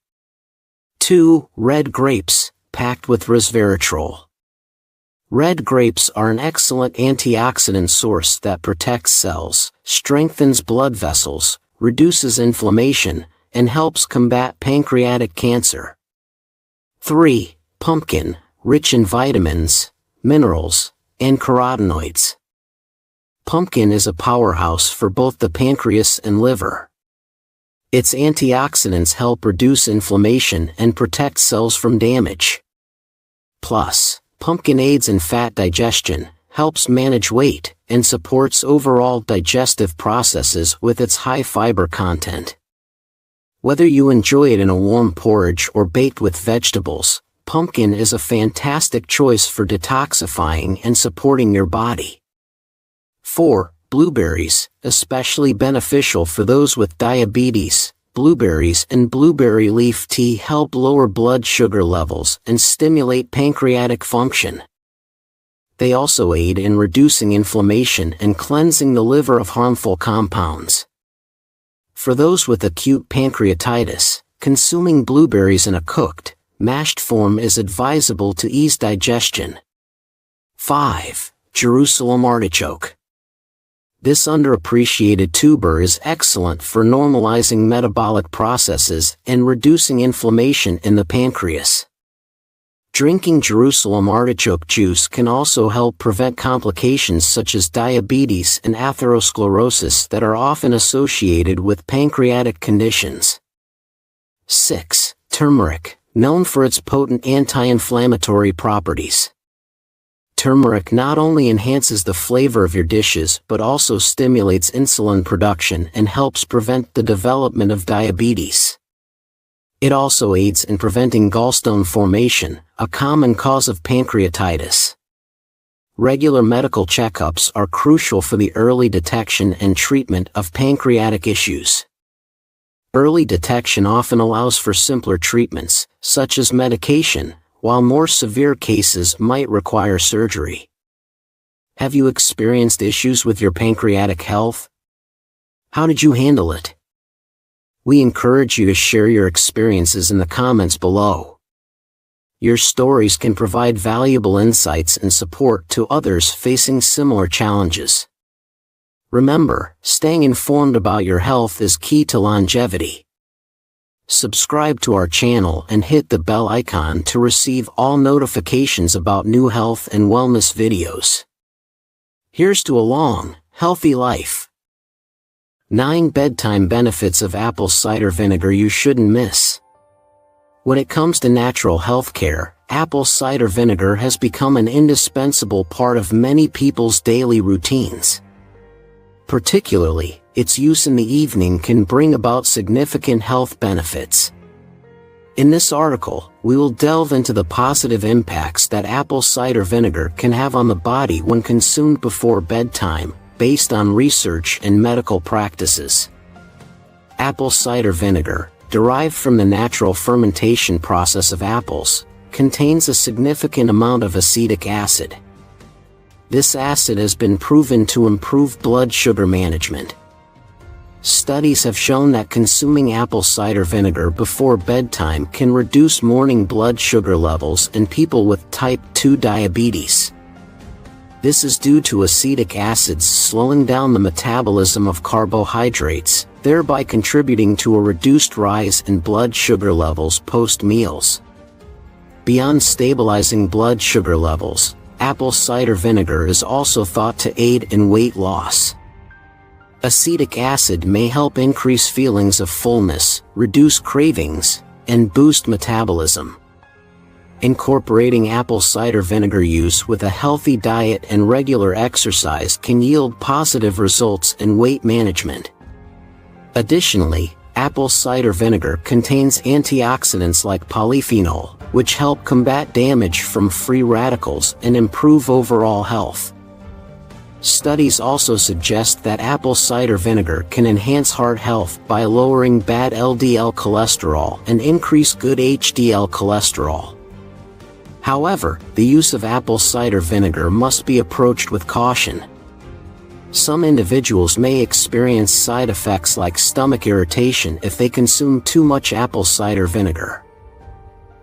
2. Red grapes, packed with resveratrol. Red grapes are an excellent antioxidant source that protects cells, strengthens blood vessels, reduces inflammation, and helps combat pancreatic cancer. 3. Pumpkin, rich in vitamins, minerals, and carotenoids. Pumpkin is a powerhouse for both the pancreas and liver. Its antioxidants help reduce inflammation and protect cells from damage. Plus, pumpkin aids in fat digestion, helps manage weight, and supports overall digestive processes with its high fiber content. Whether you enjoy it in a warm porridge or baked with vegetables, pumpkin is a fantastic choice for detoxifying and supporting your body. 4. Blueberries, especially beneficial for those with diabetes. Blueberries and blueberry leaf tea help lower blood sugar levels and stimulate pancreatic function. They also aid in reducing inflammation and cleansing the liver of harmful compounds. For those with acute pancreatitis, consuming blueberries in a cooked, mashed form is advisable to ease digestion. 5. Jerusalem artichoke. This underappreciated tuber is excellent for normalizing metabolic processes and reducing inflammation in the pancreas. Drinking Jerusalem artichoke juice can also help prevent complications such as diabetes and atherosclerosis that are often associated with pancreatic conditions. 6. Turmeric, known for its potent anti-inflammatory properties. Turmeric not only enhances the flavor of your dishes but also stimulates insulin production and helps prevent the development of diabetes. It also aids in preventing gallstone formation, a common cause of pancreatitis. Regular medical checkups are crucial for the early detection and treatment of pancreatic issues. Early detection often allows for simpler treatments, such as medication, while more severe cases might require surgery. Have you experienced issues with your pancreatic health? How did you handle it? We encourage you to share your experiences in the comments below. Your stories can provide valuable insights and support to others facing similar challenges. Remember, staying informed about your health is key to longevity. Subscribe to our channel and hit the bell icon to receive all notifications about new health and wellness videos. Here's to a long, healthy life. 9 bedtime benefits of apple cider vinegar you shouldn't miss. When it comes to natural health care, apple cider vinegar has become an indispensable part of many people's daily routines. Particularly, its use in the evening can bring about significant health benefits. In this article, we will delve into the positive impacts that apple cider vinegar can have on the body when consumed before bedtime, based on research and medical practices. Apple cider vinegar, derived from the natural fermentation process of apples, contains a significant amount of acetic acid. This acid has been proven to improve blood sugar management. Studies have shown that consuming apple cider vinegar before bedtime can reduce morning blood sugar levels in people with type 2 diabetes. This is due to acetic acids slowing down the metabolism of carbohydrates, thereby contributing to a reduced rise in blood sugar levels post-meals. Beyond stabilizing blood sugar levels, apple cider vinegar is also thought to aid in weight loss. Acetic acid may help increase feelings of fullness, reduce cravings, and boost metabolism. Incorporating apple cider vinegar use with a healthy diet and regular exercise can yield positive results in weight management. Additionally, apple cider vinegar contains antioxidants like polyphenol, which help combat damage from free radicals and improve overall health. Studies also suggest that apple cider vinegar can enhance heart health by lowering bad LDL cholesterol and increase good HDL cholesterol. However, the use of apple cider vinegar must be approached with caution. Some individuals may experience side effects like stomach irritation if they consume too much apple cider vinegar.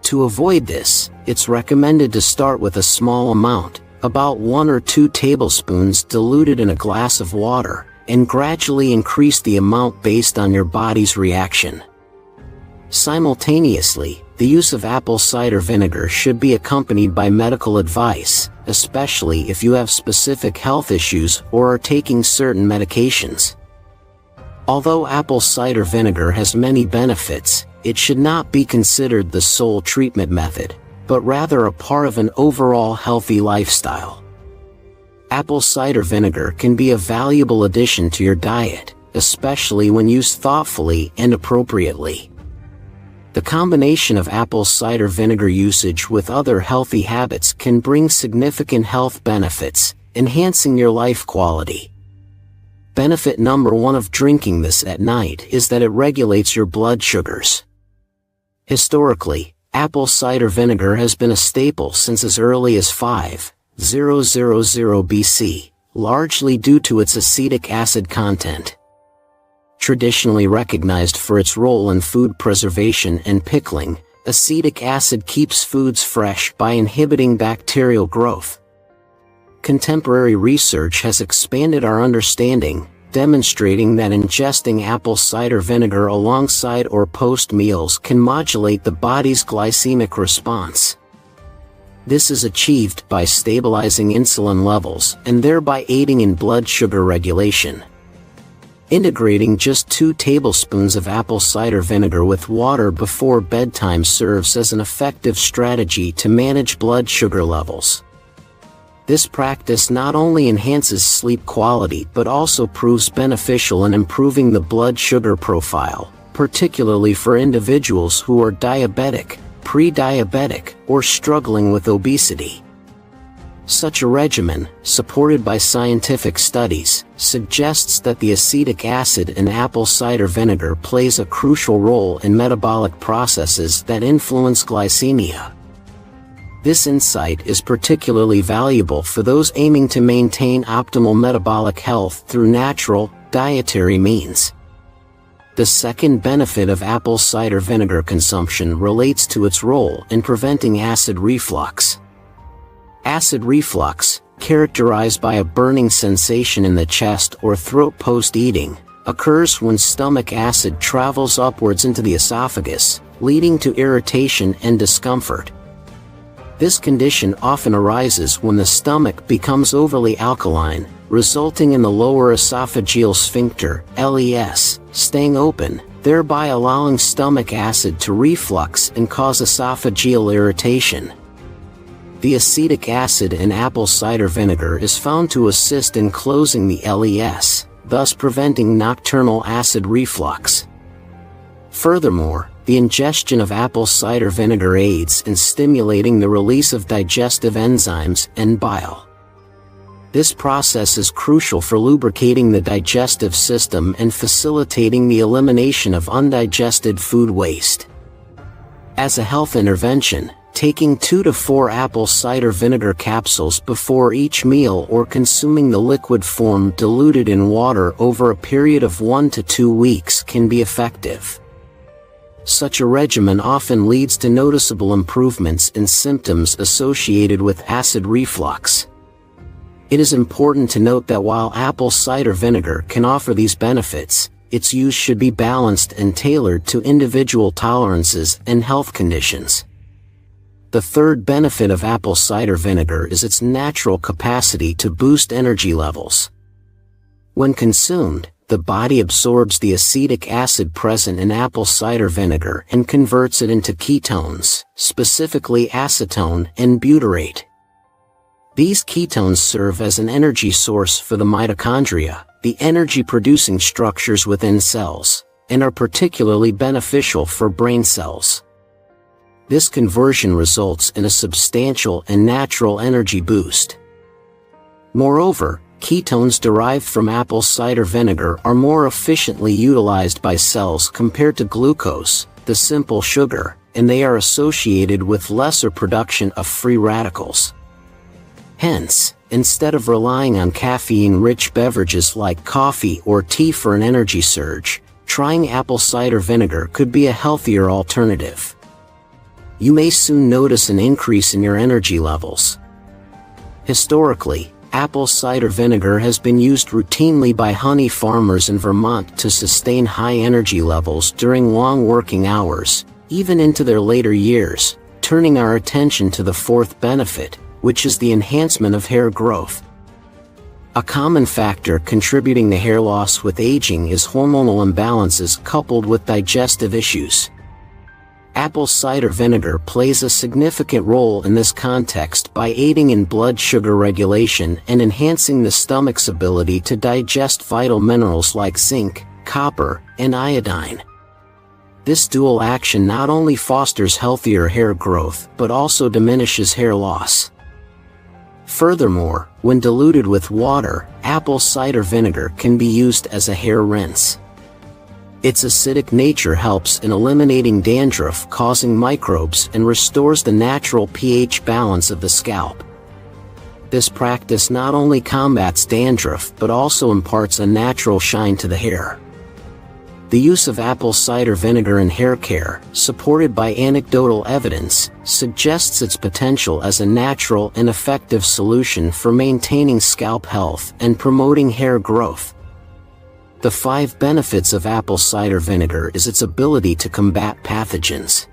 To avoid this, it's recommended to start with a small amount, about 1 or 2 tablespoons diluted in a glass of water, and gradually increase the amount based on your body's reaction. Simultaneously, the use of apple cider vinegar should be accompanied by medical advice, especially if you have specific health issues or are taking certain medications. Although apple cider vinegar has many benefits, it should not be considered the sole treatment method, but rather a part of an overall healthy lifestyle. Apple cider vinegar can be a valuable addition to your diet, especially when used thoughtfully and appropriately. The combination of apple cider vinegar usage with other healthy habits can bring significant health benefits, enhancing your life quality. Benefit number 1 of drinking this at night is that it regulates your blood sugars. Historically, apple cider vinegar has been a staple since as early as 5000 BC, largely due to its acetic acid content. Traditionally recognized for its role in food preservation and pickling, acetic acid keeps foods fresh by inhibiting bacterial growth. Contemporary research has expanded our understanding, demonstrating that ingesting apple cider vinegar alongside or post meals can modulate the body's glycemic response. This is achieved by stabilizing insulin levels and thereby aiding in blood sugar regulation. Integrating just 2 tablespoons of apple cider vinegar with water before bedtime serves as an effective strategy to manage blood sugar levels. This practice not only enhances sleep quality but also proves beneficial in improving the blood sugar profile, particularly for individuals who are diabetic, pre-diabetic, or struggling with obesity. Such a regimen, supported by scientific studies, suggests that the acetic acid in apple cider vinegar plays a crucial role in metabolic processes that influence glycemia. This insight is particularly valuable for those aiming to maintain optimal metabolic health through natural, dietary means. The second benefit of apple cider vinegar consumption relates to its role in preventing acid reflux. Acid reflux, characterized by a burning sensation in the chest or throat post-eating, occurs when stomach acid travels upwards into the esophagus, leading to irritation and discomfort. This condition often arises when the stomach becomes overly alkaline, resulting in the lower esophageal sphincter, LES, staying open, thereby allowing stomach acid to reflux and cause esophageal irritation. The acetic acid in apple cider vinegar is found to assist in closing the LES, thus preventing nocturnal acid reflux. Furthermore, the ingestion of apple cider vinegar aids in stimulating the release of digestive enzymes and bile. This process is crucial for lubricating the digestive system and facilitating the elimination of undigested food waste. As a health intervention, taking 2 to 4 apple cider vinegar capsules before each meal or consuming the liquid form diluted in water over a period of 1 to 2 weeks can be effective. Such a regimen often leads to noticeable improvements in symptoms associated with acid reflux. It is important to note that while apple cider vinegar can offer these benefits, its use should be balanced and tailored to individual tolerances and health conditions. The third benefit of apple cider vinegar is its natural capacity to boost energy levels. When consumed, the body absorbs the acetic acid present in apple cider vinegar and converts it into ketones, specifically acetone and butyrate. These ketones serve as an energy source for the mitochondria, the energy-producing structures within cells, and are particularly beneficial for brain cells. This conversion results in a substantial and natural energy boost. Moreover, ketones derived from apple cider vinegar are more efficiently utilized by cells compared to glucose, the simple sugar, and they are associated with lesser production of free radicals. Hence, instead of relying on caffeine-rich beverages like coffee or tea for an energy surge, trying apple cider vinegar could be a healthier alternative. You may soon notice an increase in your energy levels. Historically, apple cider vinegar has been used routinely by honey farmers in Vermont to sustain high energy levels during long working hours, even into their later years, turning our attention to the fourth benefit, which is the enhancement of hair growth. A common factor contributing to hair loss with aging is hormonal imbalances coupled with digestive issues. Apple cider vinegar plays a significant role in this context by aiding in blood sugar regulation and enhancing the stomach's ability to digest vital minerals like zinc, copper, and iodine. This dual action not only fosters healthier hair growth but also diminishes hair loss. Furthermore, when diluted with water, apple cider vinegar can be used as a hair rinse. Its acidic nature helps in eliminating dandruff-causing microbes and restores the natural pH balance of the scalp. This practice not only combats dandruff but also imparts a natural shine to the hair. The use of apple cider vinegar in hair care, supported by anecdotal evidence, suggests its potential as a natural and effective solution for maintaining scalp health and promoting hair growth. The 5 benefits of apple cider vinegar is its ability to combat pathogens.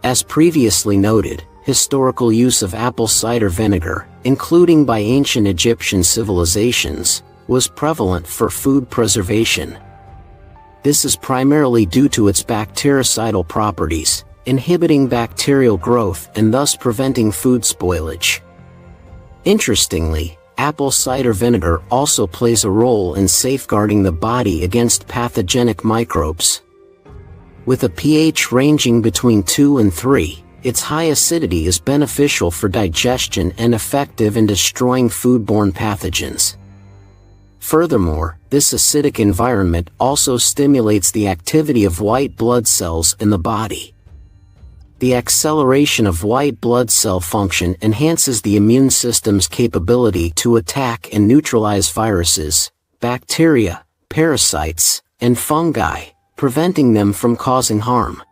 As previously noted, historical use of apple cider vinegar, including by ancient Egyptian civilizations, was prevalent for food preservation. This is primarily due to its bactericidal properties, inhibiting bacterial growth and thus preventing food spoilage. Interestingly, apple cider vinegar also plays a role in safeguarding the body against pathogenic microbes. With a pH ranging between 2 and 3, its high acidity is beneficial for digestion and effective in destroying foodborne pathogens. Furthermore, this acidic environment also stimulates the activity of white blood cells in the body. The acceleration of white blood cell function enhances the immune system's capability to attack and neutralize viruses, bacteria, parasites, and fungi, preventing them from causing harm.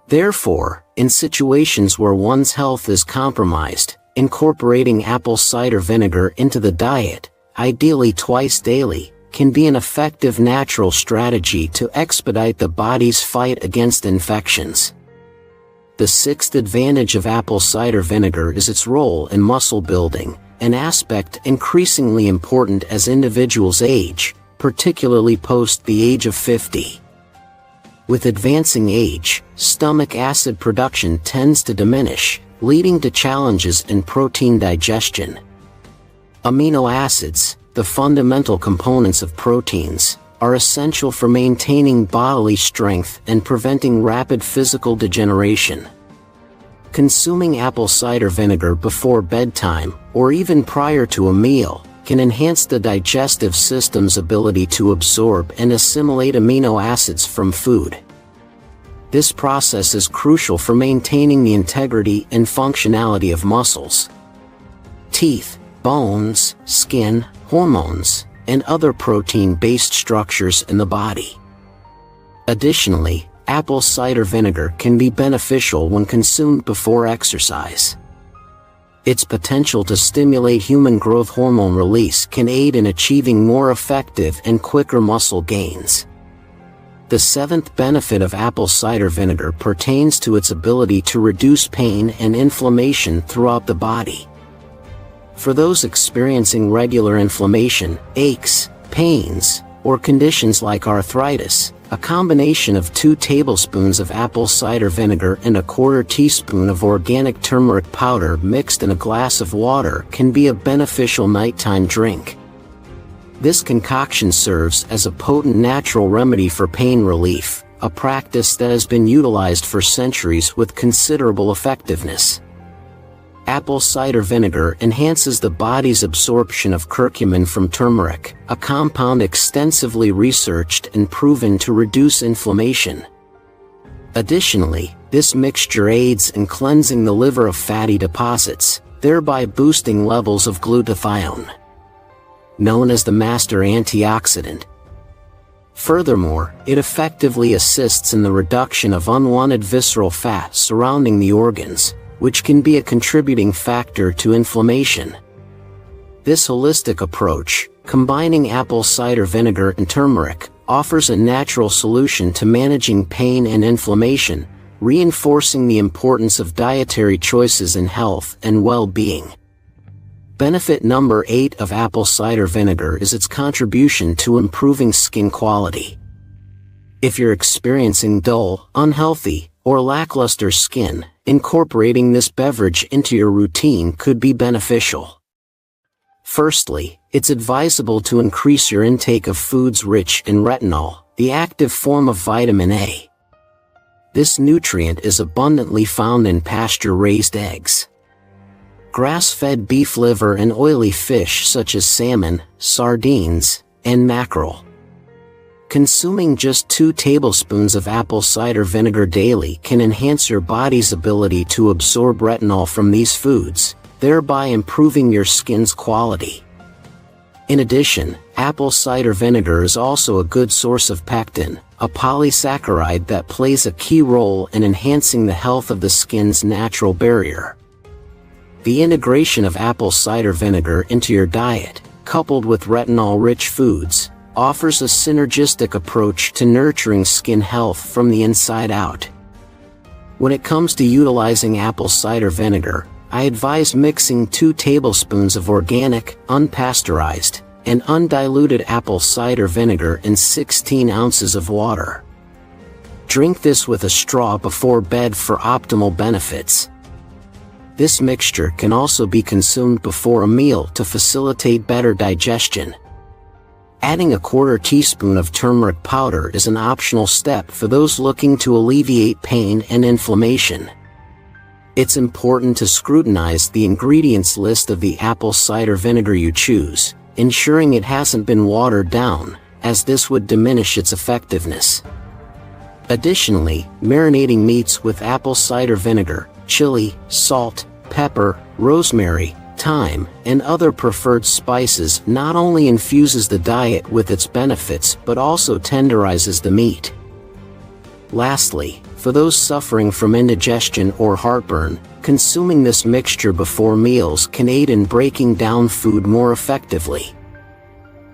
Therefore, in situations where one's health is compromised, incorporating apple cider vinegar into the diet, ideally twice daily, can be an effective natural strategy to expedite the body's fight against infections. The 6th advantage of apple cider vinegar is its role in muscle building, an aspect increasingly important as individuals age, particularly post the age of 50. With advancing age, stomach acid production tends to diminish, leading to challenges in protein digestion. Amino acids, the fundamental components of proteins, are essential for maintaining bodily strength and preventing rapid physical degeneration. Consuming apple cider vinegar before bedtime, or even prior to a meal, can enhance the digestive system's ability to absorb and assimilate amino acids from food. This process is crucial for maintaining the integrity and functionality of muscles, teeth, bones, skin, hormones, and other protein-based structures in the body. Additionally, apple cider vinegar can be beneficial when consumed before exercise. Its potential to stimulate human growth hormone release can aid in achieving more effective and quicker muscle gains. The seventh benefit of apple cider vinegar pertains to its ability to reduce pain and inflammation throughout the body. For those experiencing regular inflammation, aches, pains, or conditions like arthritis, a combination of 2 tablespoons of apple cider vinegar and a 1/4 teaspoon of organic turmeric powder mixed in a glass of water can be a beneficial nighttime drink. This concoction serves as a potent natural remedy for pain relief, a practice that has been utilized for centuries with considerable effectiveness. Apple cider vinegar enhances the body's absorption of curcumin from turmeric, a compound extensively researched and proven to reduce inflammation. Additionally, this mixture aids in cleansing the liver of fatty deposits, thereby boosting levels of glutathione, known as the master antioxidant. Furthermore, it effectively assists in the reduction of unwanted visceral fat surrounding the organs, which can be a contributing factor to inflammation. This holistic approach, combining apple cider vinegar and turmeric, offers a natural solution to managing pain and inflammation, reinforcing the importance of dietary choices in health and well-being. Benefit number 8 of apple cider vinegar is its contribution to improving skin quality. If you're experiencing dull, unhealthy, or lackluster skin, incorporating this beverage into your routine could be beneficial. Firstly, it's advisable to increase your intake of foods rich in retinol, the active form of vitamin A. This nutrient is abundantly found in pasture-raised eggs, grass-fed beef liver, and oily fish such as salmon, sardines, and mackerel. Consuming just 2 tablespoons of apple cider vinegar daily can enhance your body's ability to absorb retinol from these foods, thereby improving your skin's quality. In addition, apple cider vinegar is also a good source of pectin, a polysaccharide that plays a key role in enhancing the health of the skin's natural barrier. The integration of apple cider vinegar into your diet, coupled with retinol-rich foods, offers a synergistic approach to nurturing skin health from the inside out. When it comes to utilizing apple cider vinegar, I advise mixing 2 tablespoons of organic, unpasteurized, and undiluted apple cider vinegar in 16 ounces of water. Drink this with a straw before bed for optimal benefits. This mixture can also be consumed before a meal to facilitate better digestion. Adding a 1/4 teaspoon of turmeric powder is an optional step for those looking to alleviate pain and inflammation. It's important to scrutinize the ingredients list of the apple cider vinegar you choose, ensuring it hasn't been watered down, as this would diminish its effectiveness. Additionally, marinating meats with apple cider vinegar, chili, salt, pepper, rosemary, thyme, and other preferred spices not only infuses the diet with its benefits but also tenderizes the meat. Lastly, for those suffering from indigestion or heartburn, consuming this mixture before meals can aid in breaking down food more effectively.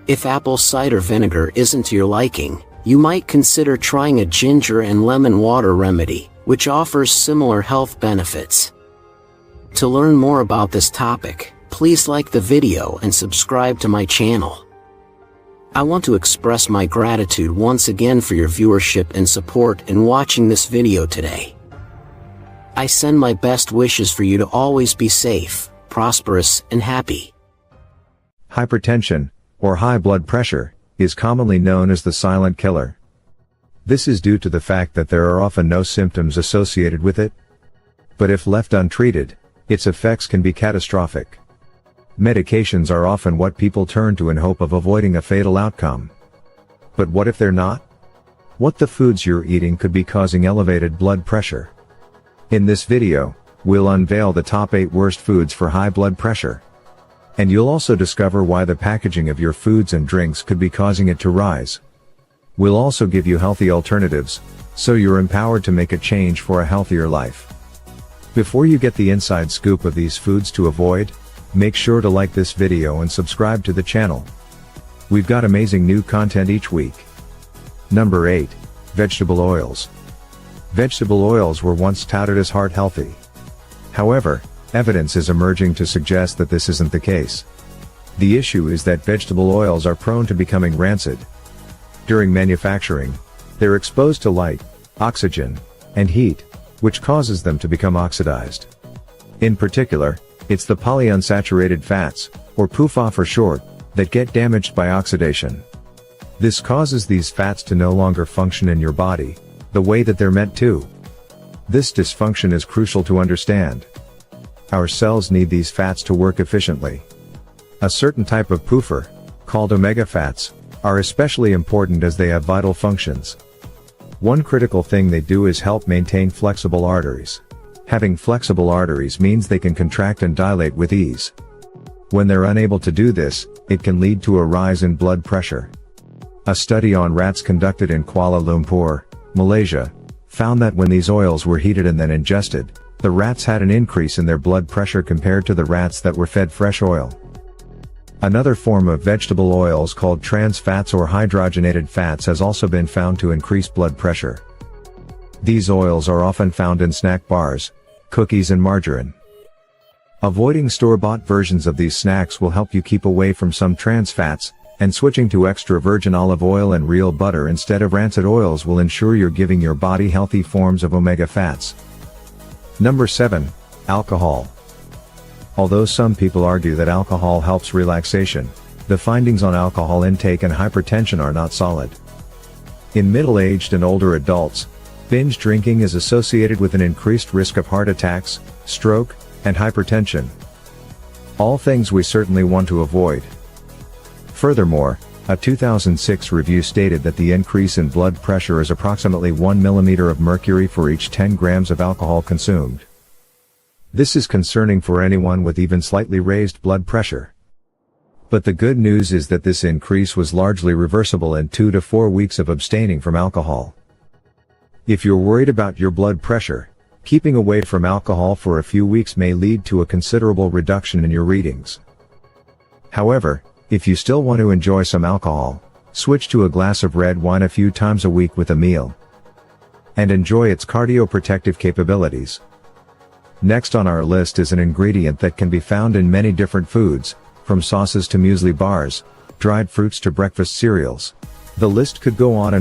If apple cider vinegar isn't to your liking, you might consider trying a ginger and lemon water remedy, which offers similar health benefits. To learn more about this topic, please like the video and subscribe to my channel. I want to express my gratitude once again for your viewership and support in watching this video today. I send my best wishes for you to always be safe, prosperous, and happy. Hypertension, or high blood pressure, is commonly known as the silent killer. This is due to the fact that there are often no symptoms associated with it. But if left untreated, its effects can be catastrophic. Medications are often what people turn to in hope of avoiding a fatal outcome. But what if they're not? What the foods you're eating could be causing elevated blood pressure? In this video, we'll unveil the top 8 worst foods for high blood pressure. And you'll also discover why the packaging of your foods and drinks could be causing it to rise. We'll also give you healthy alternatives, so you're empowered to make a change for a healthier life. Before you get the inside scoop of these foods to avoid, make sure to like this video and subscribe to the channel. We've got amazing new content each week. Number 8. Vegetable oils. Vegetable oils were once touted as heart healthy. However, evidence is emerging to suggest that this isn't the case. The issue is that vegetable oils are prone to becoming rancid. During manufacturing, they're exposed to light, oxygen, and heat, which causes them to become oxidized. In particular, it's the polyunsaturated fats, or PUFA for short, that get damaged by oxidation. This causes these fats to no longer function in your body the way that they're meant to. This dysfunction is crucial to understand. Our cells need these fats to work efficiently. A certain type of PUFA, called omega fats, are especially important as they have vital functions. One critical thing they do is help maintain flexible arteries. Having flexible arteries means they can contract and dilate with ease. When they're unable to do this, it can lead to a rise in blood pressure. A study on rats conducted in Kuala Lumpur, Malaysia, found that when these oils were heated and then ingested, the rats had an increase in their blood pressure compared to the rats that were fed fresh oil. Another form of vegetable oils called trans fats or hydrogenated fats has also been found to increase blood pressure. These oils are often found in snack bars, cookies and margarine. Avoiding store-bought versions of these snacks will help you keep away from some trans fats, and switching to extra virgin olive oil and real butter instead of rancid oils will ensure you're giving your body healthy forms of omega fats. Number 7. Alcohol. Although some people argue that alcohol helps relaxation, the findings on alcohol intake and hypertension are not solid. In middle-aged and older adults, binge drinking is associated with an increased risk of heart attacks, stroke, and hypertension. All things we certainly want to avoid. Furthermore, a 2006 review stated that the increase in blood pressure is approximately 1 millimeter of mercury for each 10 grams of alcohol consumed. This is concerning for anyone with even slightly raised blood pressure. But the good news is that this increase was largely reversible in 2 to 4 weeks of abstaining from alcohol. If you're worried about your blood pressure, keeping away from alcohol for a few weeks may lead to a considerable reduction in your readings. However, if you still want to enjoy some alcohol, switch to a glass of red wine a few times a week with a meal. And enjoy its cardioprotective capabilities. Next on our list is an ingredient that can be found in many different foods, from sauces to muesli bars, dried fruits to breakfast cereals. The list could go on,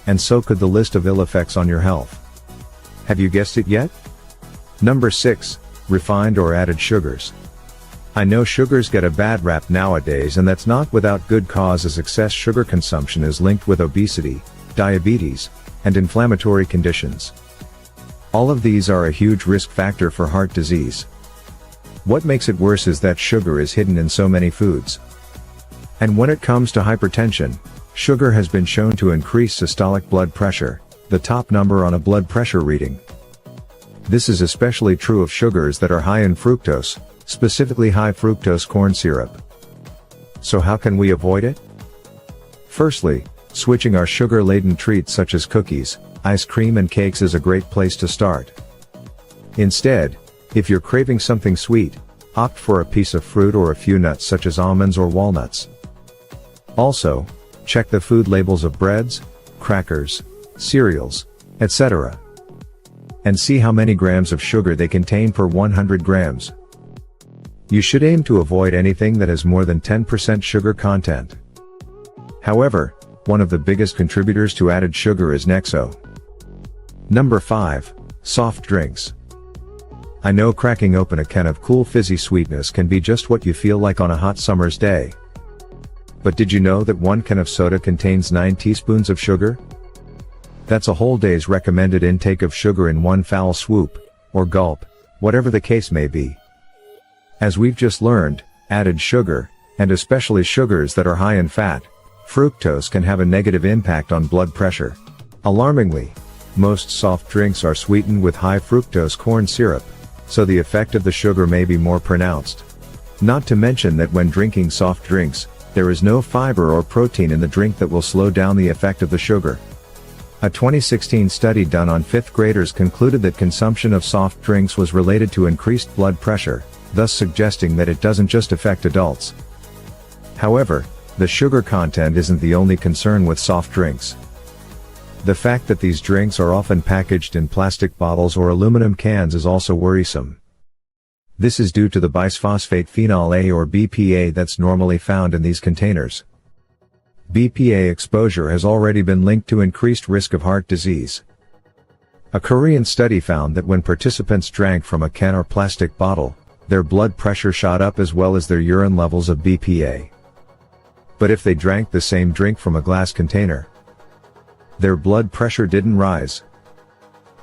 and so could the list of ill effects on your health. Have you guessed it yet? Number 6. Refined or added sugars. I know sugars get a bad rap nowadays, and that's not without good cause, as excess sugar consumption is linked with obesity, diabetes, and inflammatory conditions. All of these are a huge risk factor for heart disease. What makes it worse is that sugar is hidden in so many foods. And when it comes to hypertension, sugar has been shown to increase systolic blood pressure, the top number on a blood pressure reading. This is especially true of sugars that are high in fructose, specifically high fructose corn syrup. So how can we avoid it? Firstly, switching our sugar-laden treats such as cookies, ice cream and cakes is a great place to start. Instead, if you're craving something sweet, opt for a piece of fruit or a few nuts such as almonds or walnuts. Also, check the food labels of breads, crackers, cereals, etc. and see how many grams of sugar they contain per 100 grams. You should aim to avoid anything that has more than 10% sugar content. However, one of the biggest contributors to added sugar is Nexo. Number 5. Soft drinks. I know cracking open a can of cool fizzy sweetness can be just what you feel like on a hot summer's day. But did you know that 1 can of soda contains 9 teaspoons of sugar? That's a whole day's recommended intake of sugar in one foul swoop, or gulp, whatever the case may be. As we've just learned, added sugar, and especially sugars that are high in fat, fructose, can have a negative impact on blood pressure. Alarmingly, most soft drinks are sweetened with high fructose corn syrup, so the effect of the sugar may be more pronounced. Not to mention that when drinking soft drinks, there is no fiber or protein in the drink that will slow down the effect of the sugar. A 2016 study done on 5th graders concluded that consumption of soft drinks was related to increased blood pressure, thus suggesting that it doesn't just affect adults. However, the sugar content isn't the only concern with soft drinks. The fact that these drinks are often packaged in plastic bottles or aluminum cans is also worrisome. This is due to the bisphosphate phenol A or BPA that's normally found in these containers. BPA exposure has already been linked to increased risk of heart disease. A Korean study found that when participants drank from a can or plastic bottle, their blood pressure shot up as well as their urine levels of BPA. But if they drank the same drink from a glass container, their blood pressure didn't rise.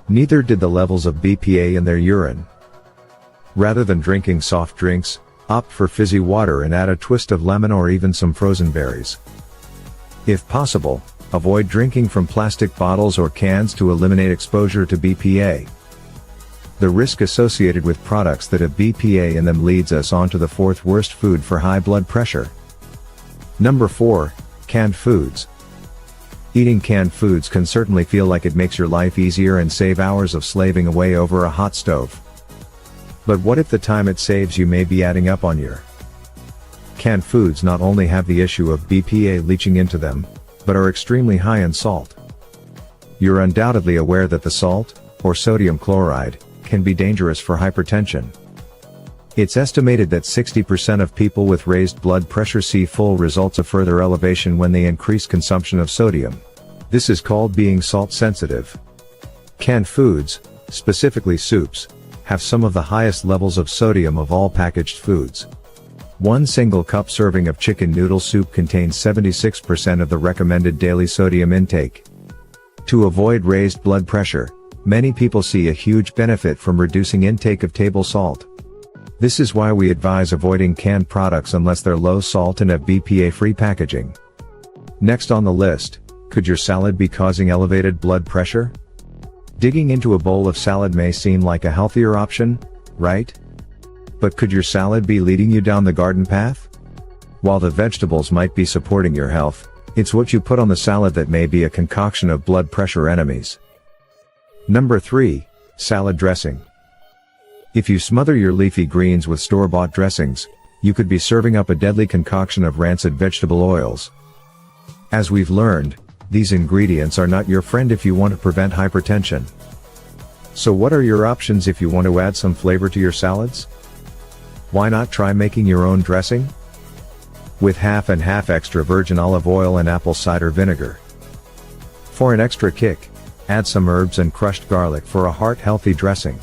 Neither did the levels of BPA in their urine. Rather than drinking soft drinks, opt for fizzy water and add a twist of lemon or even some frozen berries. If possible, avoid drinking from plastic bottles or cans to eliminate exposure to BPA. The risk associated with products that have BPA in them leads us on to the 4th worst food for high blood pressure. Number 4, canned foods. Eating canned foods can certainly feel like it makes your life easier and save hours of slaving away over a hot stove. But what if the time it saves you may be adding up on your? Canned foods not only have the issue of BPA leaching into them, but are extremely high in salt. You're undoubtedly aware that the salt, or sodium chloride, can be dangerous for hypertension. It's estimated that 60% of people with raised blood pressure see full results of further elevation when they increase consumption of sodium. This is called being salt sensitive. Canned foods, specifically soups, have some of the highest levels of sodium of all packaged foods. One single cup serving of chicken noodle soup contains 76% of the recommended daily sodium intake. To avoid raised blood pressure, many people see a huge benefit from reducing intake of table salt. This is why we advise avoiding canned products unless they're low salt and have BPA-free packaging. Next on the list, could your salad be causing elevated blood pressure? Digging into a bowl of salad may seem like a healthier option, right? But could your salad be leading you down the garden path? While the vegetables might be supporting your health, it's what you put on the salad that may be a concoction of blood pressure enemies. Number 3, salad dressing. If you smother your leafy greens with store-bought dressings, you could be serving up a deadly concoction of rancid vegetable oils. As we've learned, these ingredients are not your friend if you want to prevent hypertension. So what are your options if you want to add some flavor to your salads? Why not try making your own dressing? With half and half extra virgin olive oil and apple cider vinegar. For an extra kick, add some herbs and crushed garlic for a heart-healthy dressing.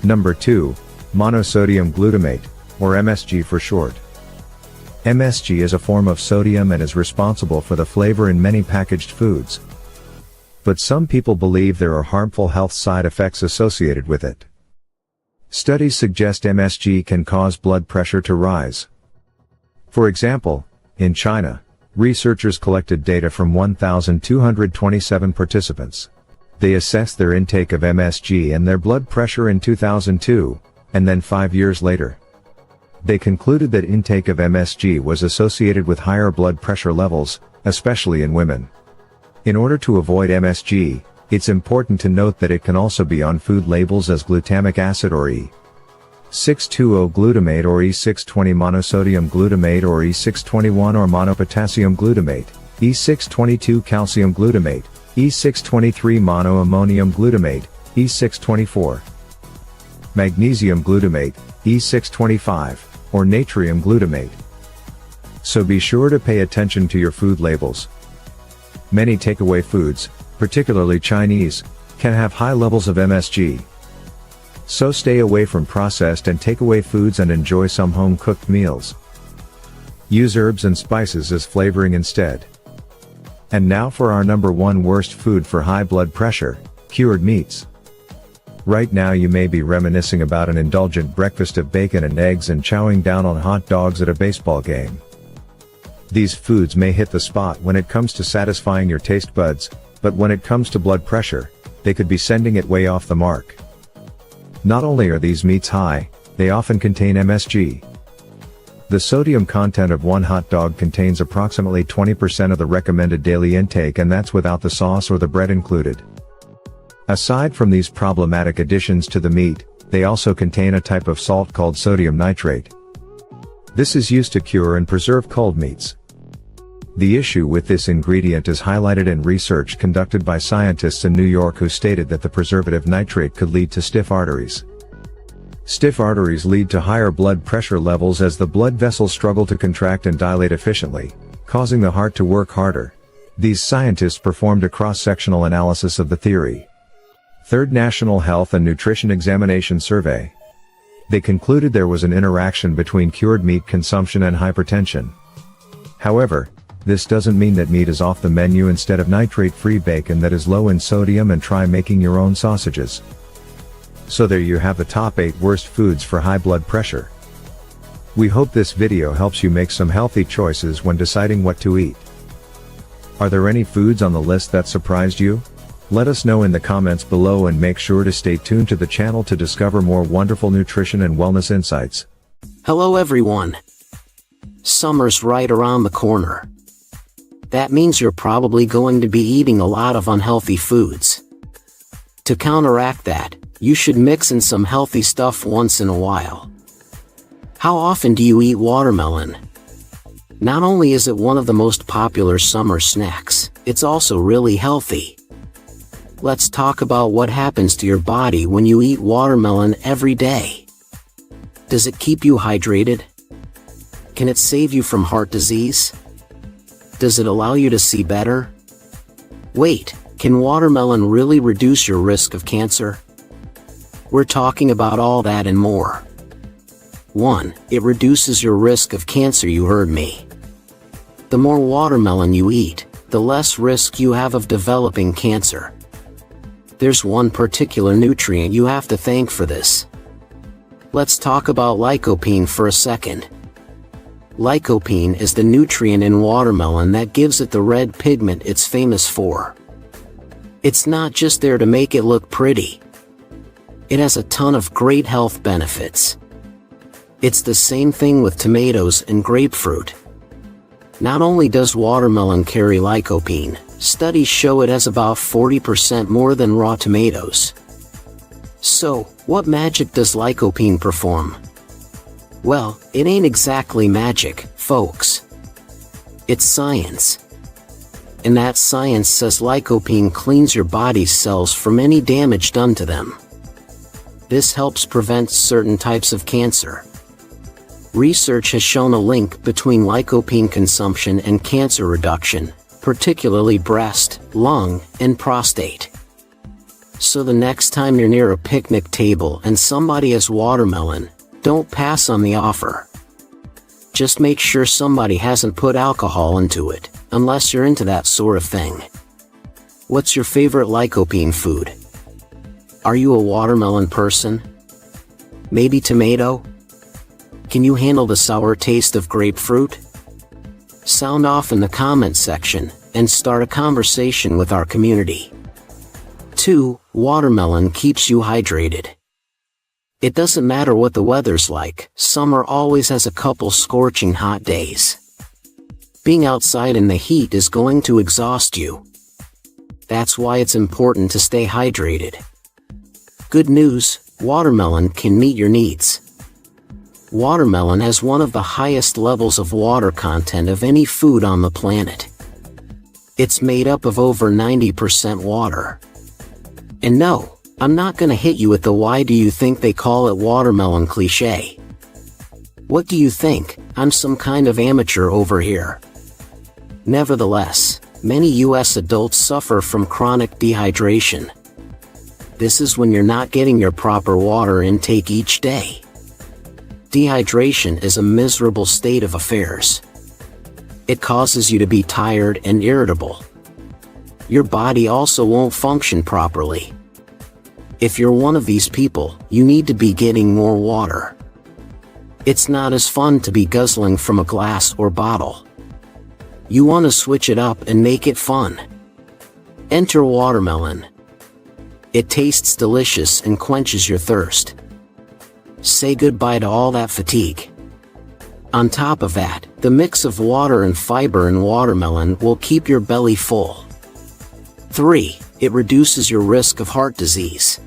Number 2, monosodium glutamate, or MSG for short. MSG is a form of sodium and is responsible for the flavor in many packaged foods. But some people believe there are harmful health side effects associated with it. Studies suggest MSG can cause blood pressure to rise. For example, in China, researchers collected data from 1,227 participants. They assessed their intake of MSG and their blood pressure in 2002, and then 5 years later. They concluded that intake of MSG was associated with higher blood pressure levels, especially in women. In order to avoid MSG, it's important to note that it can also be on food labels as glutamic acid or E620 glutamate or E620 monosodium glutamate or E621 or monopotassium glutamate, E622 calcium glutamate, E623 monoammonium glutamate, E624 magnesium glutamate, E625, or natrium glutamate. So be sure to pay attention to your food labels. Many takeaway foods, particularly Chinese, can have high levels of MSG. So stay away from processed and takeaway foods and enjoy some home-cooked meals. Use herbs and spices as flavoring instead. And now for our number 1 worst food for high blood pressure, cured meats. Right now you may be reminiscing about an indulgent breakfast of bacon and eggs and chowing down on hot dogs at a baseball game. These foods may hit the spot when it comes to satisfying your taste buds, but when it comes to blood pressure, they could be sending it way off the mark. Not only are these meats high, they often contain MSG. The sodium content of one hot dog contains approximately 20% of the recommended daily intake, and that's without the sauce or the bread included. Aside from these problematic additions to the meat, they also contain a type of salt called sodium nitrate. This is used to cure and preserve cold meats. The issue with this ingredient is highlighted in research conducted by scientists in New York who stated that the preservative nitrate could lead to stiff arteries. Stiff arteries lead to higher blood pressure levels as the blood vessels struggle to contract and dilate efficiently, causing the heart to work harder. These scientists performed a cross-sectional analysis of the theory. Third National Health and Nutrition Examination Survey. They concluded there was an interaction between cured meat consumption and hypertension. However, this doesn't mean that meat is off the menu instead of nitrate-free bacon that is low in sodium, and try making your own sausages. So there you have the top 8 worst foods for high blood pressure. We hope this video helps you make some healthy choices when deciding what to eat. Are there any foods on the list that surprised you? Let us know in the comments below, and make sure to stay tuned to the channel to discover more wonderful nutrition and wellness insights. Hello everyone. Summer's right around the corner. That means you're probably going to be eating a lot of unhealthy foods. To counteract that, you should mix in some healthy stuff once in a while. How often do you eat watermelon? Not only is it one of the most popular summer snacks, it's also really healthy. Let's talk about what happens to your body when you eat watermelon every day. Does it keep you hydrated? Can it save you from heart disease? Does it allow you to see better? Wait, can watermelon really reduce your risk of cancer? We're talking about all that and more. 1. It reduces your risk of cancer. You heard me. The more watermelon you eat, the less risk you have of developing cancer. There's one particular nutrient you have to thank for this. Let's talk about lycopene for a second. Lycopene is the nutrient in watermelon that gives it the red pigment it's famous for. It's not just there to make it look pretty. It has a ton of great health benefits. It's the same thing with tomatoes and grapefruit. Not only does watermelon carry lycopene, studies show it has about 40% more than raw tomatoes. So, what magic does lycopene perform? Well, it ain't exactly magic, folks. It's science. And that science says lycopene cleans your body's cells from any damage done to them. This helps prevent certain types of cancer. Research has shown a link between lycopene consumption and cancer reduction, particularly breast, lung, and prostate. So the next time you're near a picnic table and somebody has watermelon, don't pass on the offer. Just make sure somebody hasn't put alcohol into it, unless you're into that sort of thing. What's your favorite lycopene food? Are you a watermelon person? Maybe tomato? Can you handle the sour taste of grapefruit? Sound off in the comment section, and start a conversation with our community. 2. Watermelon keeps you hydrated. It doesn't matter what the weather's like, summer always has a couple scorching hot days. Being outside in the heat is going to exhaust you. That's why it's important to stay hydrated. Good news, watermelon can meet your needs. Watermelon has one of the highest levels of water content of any food on the planet. It's made up of over 90% water. And no, I'm not gonna hit you with the why do you think they call it watermelon cliché. What do you think, I'm some kind of amateur over here? Nevertheless, many US adults suffer from chronic dehydration. This is when you're not getting your proper water intake each day. Dehydration is a miserable state of affairs. It causes you to be tired and irritable. Your body also won't function properly. If you're one of these people, you need to be getting more water. It's not as fun to be guzzling from a glass or bottle. You want to switch it up and make it fun. Enter watermelon. It tastes delicious and quenches your thirst. Say goodbye to all that fatigue. On top of that, the mix of water and fiber in watermelon will keep your belly full. 3. It reduces your risk of heart disease.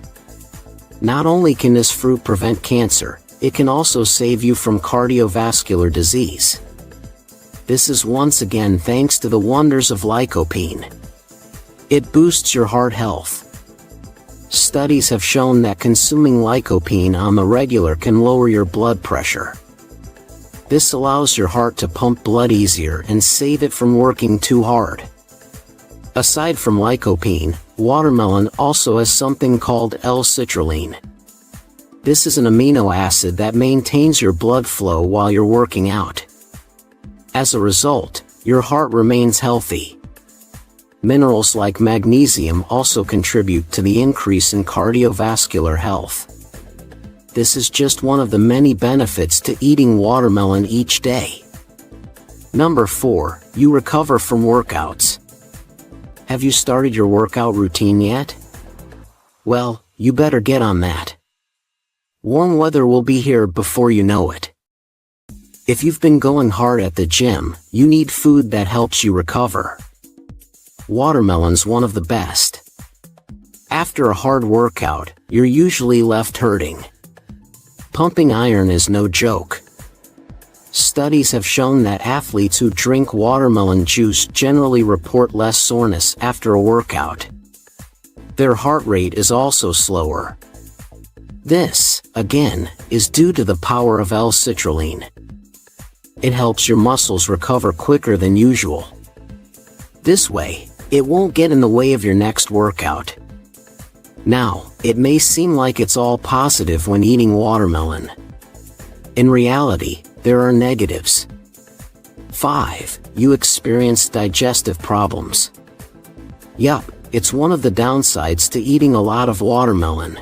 Not only can this fruit prevent cancer, it can also save you from cardiovascular disease. This is once again thanks to the wonders of lycopene. It boosts your heart health. Studies have shown that consuming lycopene on the regular can lower your blood pressure. This allows your heart to pump blood easier and save it from working too hard. Aside from lycopene, watermelon also has something called L-citrulline. This is an amino acid that maintains your blood flow while you're working out. As a result, your heart remains healthy. Minerals like magnesium also contribute to the increase in cardiovascular health. This is just one of the many benefits to eating watermelon each day. Number 4, you recover from workouts. Have you started your workout routine yet? Well, you better get on that. Warm weather will be here before you know it. If you've been going hard at the gym, you need food that helps you recover. Watermelon's one of the best. After a hard workout, you're usually left hurting. Pumping iron is no joke. Studies have shown that athletes who drink watermelon juice generally report less soreness after a workout. Their heart rate is also slower. This, again, is due to the power of L-citrulline. It helps your muscles recover quicker than usual. This way, it won't get in the way of your next workout. Now, it may seem like it's all positive when eating watermelon. In reality, there are negatives. 5. You experience digestive problems. Yup, it's one of the downsides to eating a lot of watermelon.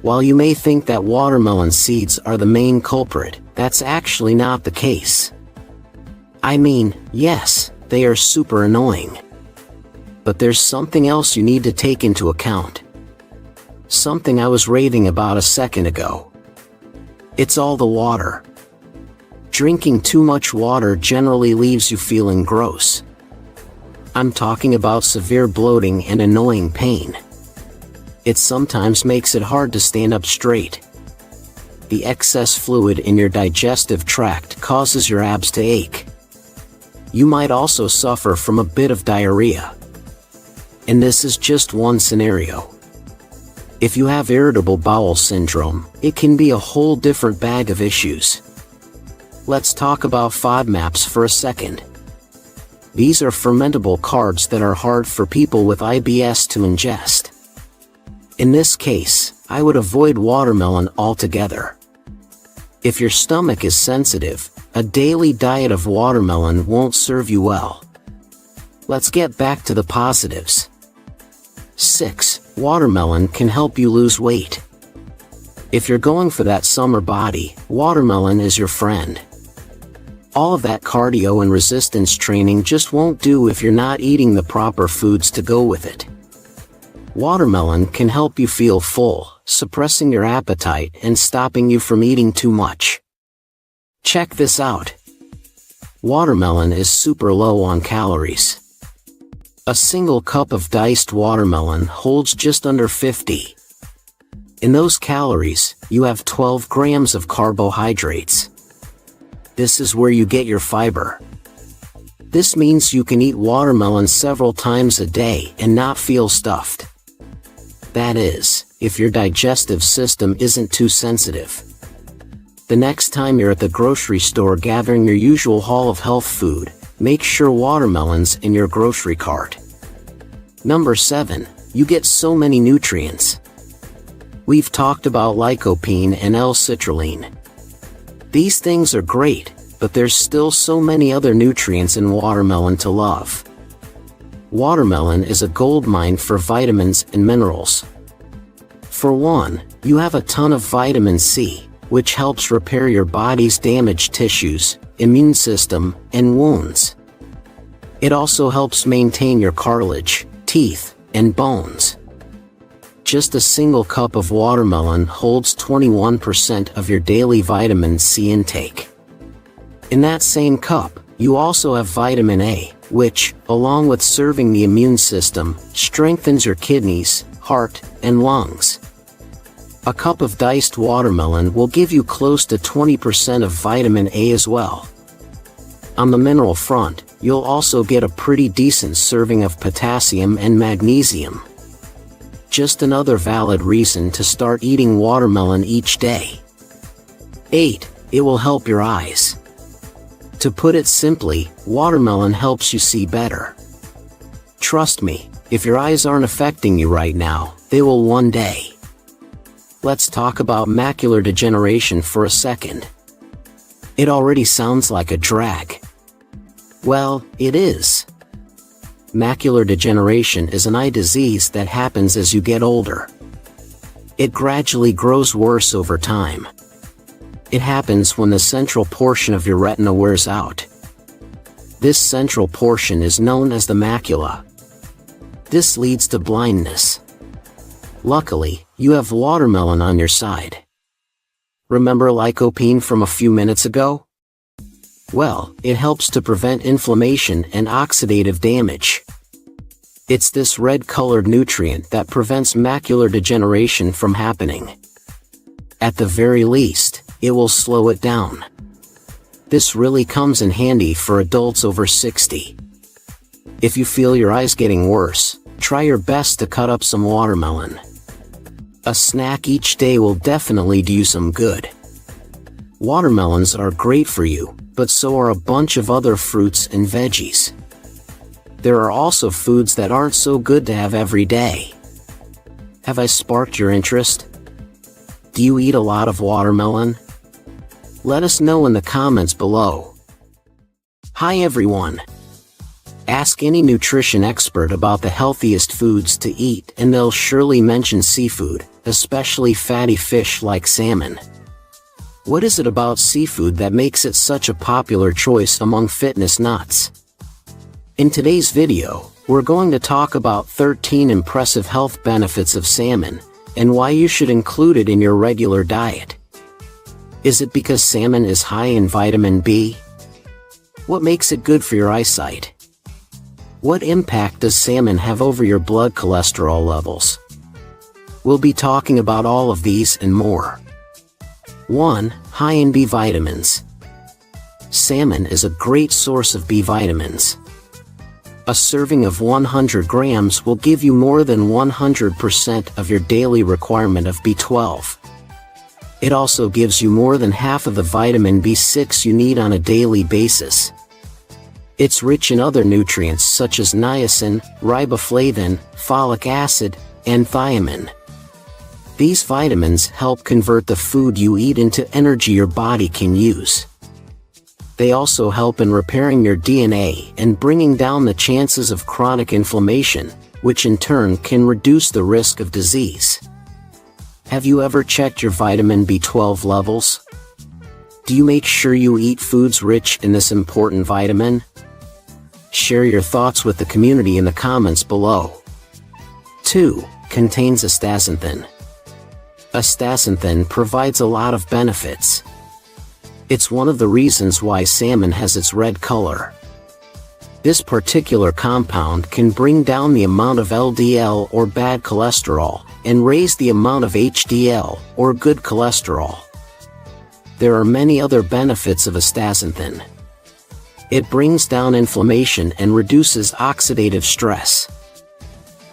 While you may think that watermelon seeds are the main culprit, that's actually not the case. I mean, yes, they are super annoying. But there's something else you need to take into account. Something I was raving about a second ago. It's all the water. Drinking too much water generally leaves you feeling gross. I'm talking about severe bloating and annoying pain. It sometimes makes it hard to stand up straight. The excess fluid in your digestive tract causes your abs to ache. You might also suffer from a bit of diarrhea. And this is just one scenario. If you have irritable bowel syndrome, it can be a whole different bag of issues. Let's talk about FODMAPs for a second. These are fermentable carbs that are hard for people with IBS to ingest. In this case, I would avoid watermelon altogether. If your stomach is sensitive, a daily diet of watermelon won't serve you well. Let's get back to the positives. 6. Watermelon can help you lose weight. If you're going for that summer body, watermelon is your friend. All of that cardio and resistance training just won't do if you're not eating the proper foods to go with it. Watermelon can help you feel full, suppressing your appetite and stopping you from eating too much. Check this out. Watermelon is super low on calories. A single cup of diced watermelon holds just under 50. In those calories, you have 12 grams of carbohydrates. This is where you get your fiber. This means you can eat watermelon several times a day and not feel stuffed. That is, if your digestive system isn't too sensitive. The next time you're at the grocery store gathering your usual haul of health food, make sure watermelon's in your grocery cart. Number 7, you get so many nutrients. We've talked about lycopene and L-citrulline. These things are great, but there's still so many other nutrients in watermelon to love. Watermelon is a goldmine for vitamins and minerals. For one, you have a ton of vitamin C, which helps repair your body's damaged tissues, immune system, and wounds. It also helps maintain your cartilage, teeth, and bones. Just a single cup of watermelon holds 21% of your daily vitamin C intake. In that same cup, you also have vitamin A, which, along with serving the immune system, strengthens your kidneys, heart, and lungs. A cup of diced watermelon will give you close to 20% of vitamin A as well. On the mineral front, you'll also get a pretty decent serving of potassium and magnesium. Just another valid reason to start eating watermelon each day. 8. It will help your eyes. To put it simply, watermelon helps you see better. Trust me, if your eyes aren't affecting you right now, they will one day. Let's talk about macular degeneration for a second. It already sounds like a drag. Well, it is. Macular degeneration is an eye disease that happens as you get older. It gradually grows worse over time. It happens when the central portion of your retina wears out. This central portion is known as the macula. This leads to blindness. Luckily, you have watermelon on your side. Remember lycopene from a few minutes ago? Well, it helps to prevent inflammation and oxidative damage. It's this red-colored nutrient that prevents macular degeneration from happening. At the very least, it will slow it down. This really comes in handy for adults over 60. If you feel your eyes getting worse, try your best to cut up some watermelon. A snack each day will definitely do you some good. Watermelons are great for you, but so are a bunch of other fruits and veggies. There are also foods that aren't so good to have every day. Have I sparked your interest? Do you eat a lot of watermelon? Let us know in the comments below. Hi everyone. Ask any nutrition expert about the healthiest foods to eat and they'll surely mention seafood, especially fatty fish like salmon. What is it about seafood that makes it such a popular choice among fitness nuts? In today's video, we're going to talk about 13 impressive health benefits of salmon, and why you should include it in your regular diet. Is it because salmon is high in vitamin B? What makes it good for your eyesight? What impact does salmon have over your blood cholesterol levels? We'll be talking about all of these and more. 1. High in B vitamins. Salmon is a great source of B vitamins. A serving of 100 grams will give you more than 100% of your daily requirement of B12. It also gives you more than half of the vitamin B6 you need on a daily basis. It's rich in other nutrients such as niacin, riboflavin, folic acid, and thiamine. These vitamins help convert the food you eat into energy your body can use. They also help in repairing your DNA and bringing down the chances of chronic inflammation, which in turn can reduce the risk of disease. Have you ever checked your vitamin B12 levels? Do you make sure you eat foods rich in this important vitamin? Share your thoughts with the community in the comments below. 2. Contains astaxanthin. Astaxanthin provides a lot of benefits. It's one of the reasons why salmon has its red color. This particular compound can bring down the amount of LDL or bad cholesterol, and raise the amount of HDL or good cholesterol. There are many other benefits of astaxanthin. It brings down inflammation and reduces oxidative stress.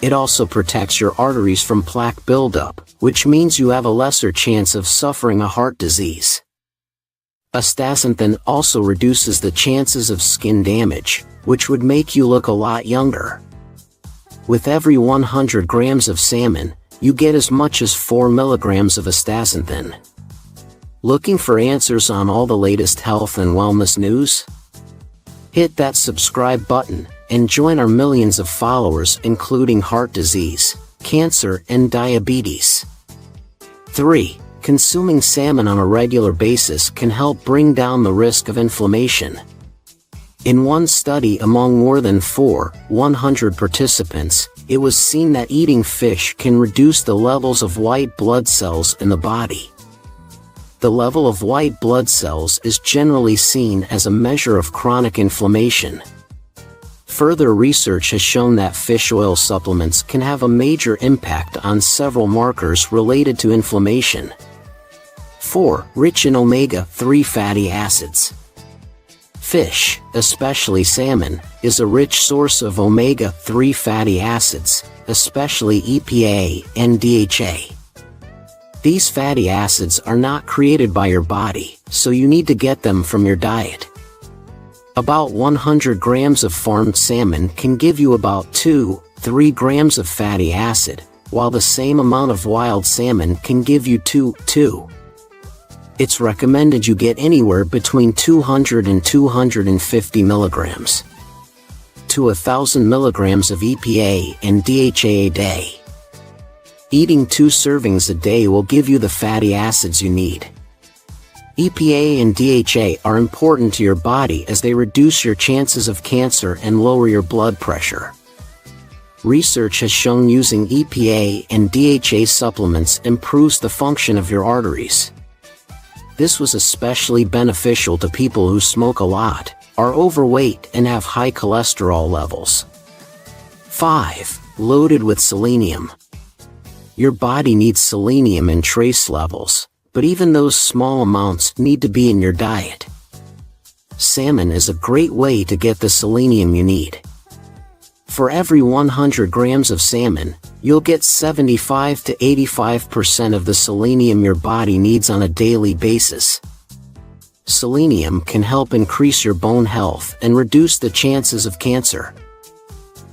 It also protects your arteries from plaque buildup, which means you have a lesser chance of suffering a heart disease. Astaxanthin also reduces the chances of skin damage, which would make you look a lot younger. With every 100 grams of salmon, you get as much as 4 milligrams of astaxanthin. Looking for answers on all the latest health and wellness news? Hit that subscribe button and join our millions of followers, including heart disease, cancer, and diabetes. 3. Consuming salmon on a regular basis can help bring down the risk of inflammation. In one study among more than 400 participants, it was seen that eating fish can reduce the levels of white blood cells in the body. The level of white blood cells is generally seen as a measure of chronic inflammation. Further research has shown that fish oil supplements can have a major impact on several markers related to inflammation. 4. Rich in omega-3 fatty acids. Fish, especially salmon, is a rich source of omega-3 fatty acids, especially EPA and DHA. These fatty acids are not created by your body, so you need to get them from your diet. About 100 grams of farmed salmon can give you about 2-3 grams of fatty acid, while the same amount of wild salmon can give you 2. It's recommended you get anywhere between 200 and 250 milligrams to 1,000 milligrams of EPA and DHA a day. Eating 2 servings a day will give you the fatty acids you need. EPA and DHA are important to your body as they reduce your chances of cancer and lower your blood pressure. Research has shown using EPA and DHA supplements improves the function of your arteries. This was especially beneficial to people who smoke a lot, are overweight, and have high cholesterol levels. 5. Loaded with selenium. Your body needs selenium in trace levels, but even those small amounts need to be in your diet. Salmon is a great way to get the selenium you need. For every 100 grams of salmon, you'll get 75 to 85% of the selenium your body needs on a daily basis. Selenium can help increase your bone health and reduce the chances of cancer.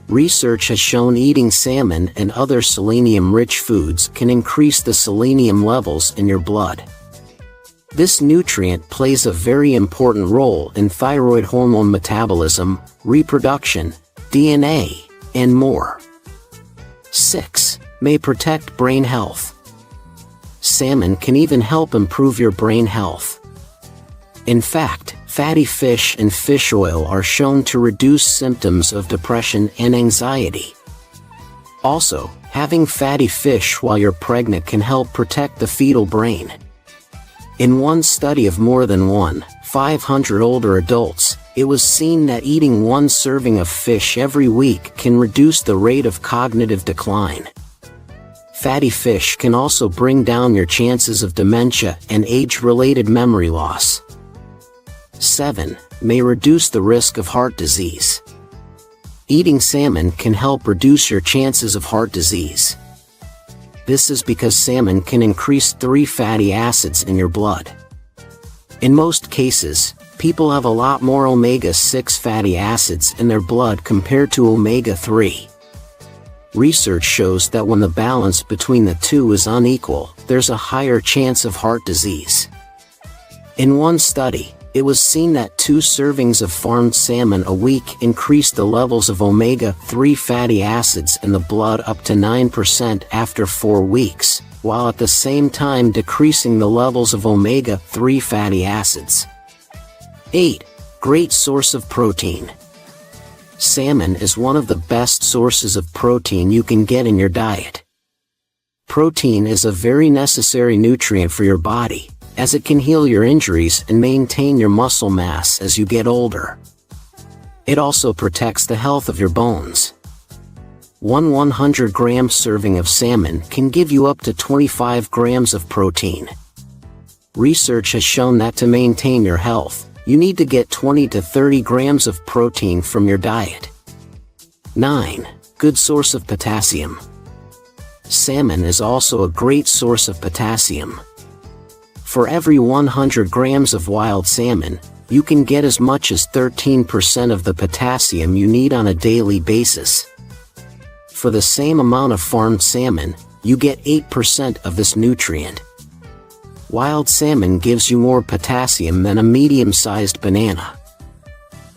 Research has shown eating salmon and other selenium-rich foods can increase the selenium levels in your blood. This nutrient plays a very important role in thyroid hormone metabolism, reproduction, DNA, and more. 6. May protect brain health. Salmon can even help improve your brain health. In fact, fatty fish and fish oil are shown to reduce symptoms of depression and anxiety. Also, having fatty fish while you're pregnant can help protect the fetal brain. In one study of more than 500 older adults, it was seen that eating 1 serving of fish every week can reduce the rate of cognitive decline. Fatty fish can also bring down your chances of dementia and age-related memory loss. 7. May reduce the risk of heart disease. Eating salmon can help reduce your chances of heart disease. This is because salmon can increase 3 fatty acids in your blood. In most cases, people have a lot more omega-6 fatty acids in their blood compared to omega-3. Research shows that when the balance between the two is unequal, there's a higher chance of heart disease. In one study, it was seen that 2 servings of farmed salmon a week increased the levels of omega-3 fatty acids in the blood up to 9% after 4 weeks, while at the same time decreasing the levels of omega-3 fatty acids. 8. Great source of protein. Salmon is one of the best sources of protein you can get in your diet. Protein is a very necessary nutrient for your body, as it can heal your injuries and maintain your muscle mass as you get older. It also protects the health of your bones. 100-gram serving of salmon can give you up to 25 grams of protein. Research has shown that to maintain your health, you need to get 20 to 30 grams of protein from your diet. 9. Good source of potassium. Salmon is also a great source of potassium. For every 100 grams of wild salmon, you can get as much as 13% of the potassium you need on a daily basis. For the same amount of farmed salmon, you get 8% of this nutrient. Wild salmon gives you more potassium than a medium-sized banana.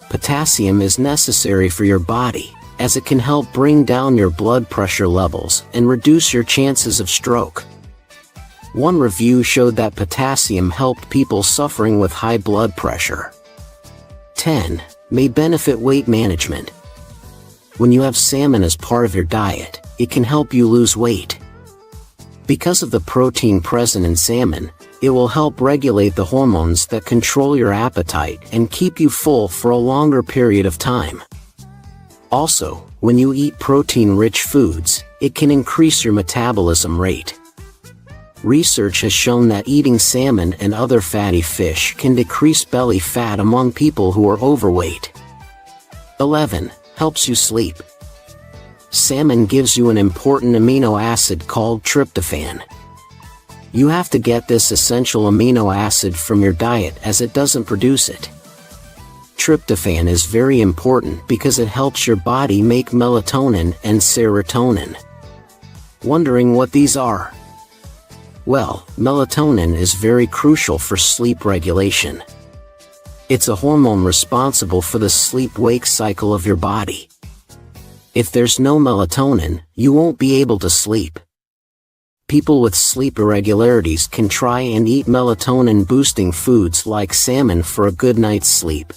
Potassium is necessary for your body, as it can help bring down your blood pressure levels and reduce your chances of stroke. One review showed that potassium helped people suffering with high blood pressure. 10. May benefit weight management. When you have salmon as part of your diet, it can help you lose weight. Because of the protein present in salmon, it will help regulate the hormones that control your appetite and keep you full for a longer period of time. Also, when you eat protein-rich foods, it can increase your metabolism rate. Research has shown that eating salmon and other fatty fish can decrease belly fat among people who are overweight. 11. Helps you sleep. Salmon gives you an important amino acid called tryptophan. You have to get this essential amino acid from your diet as it doesn't produce it. Tryptophan is very important because it helps your body make melatonin and serotonin. Wondering what these are? Well, melatonin is very crucial for sleep regulation. It's a hormone responsible for the sleep-wake cycle of your body. If there's no melatonin, you won't be able to sleep. People with sleep irregularities can try and eat melatonin-boosting foods like salmon for a good night's sleep.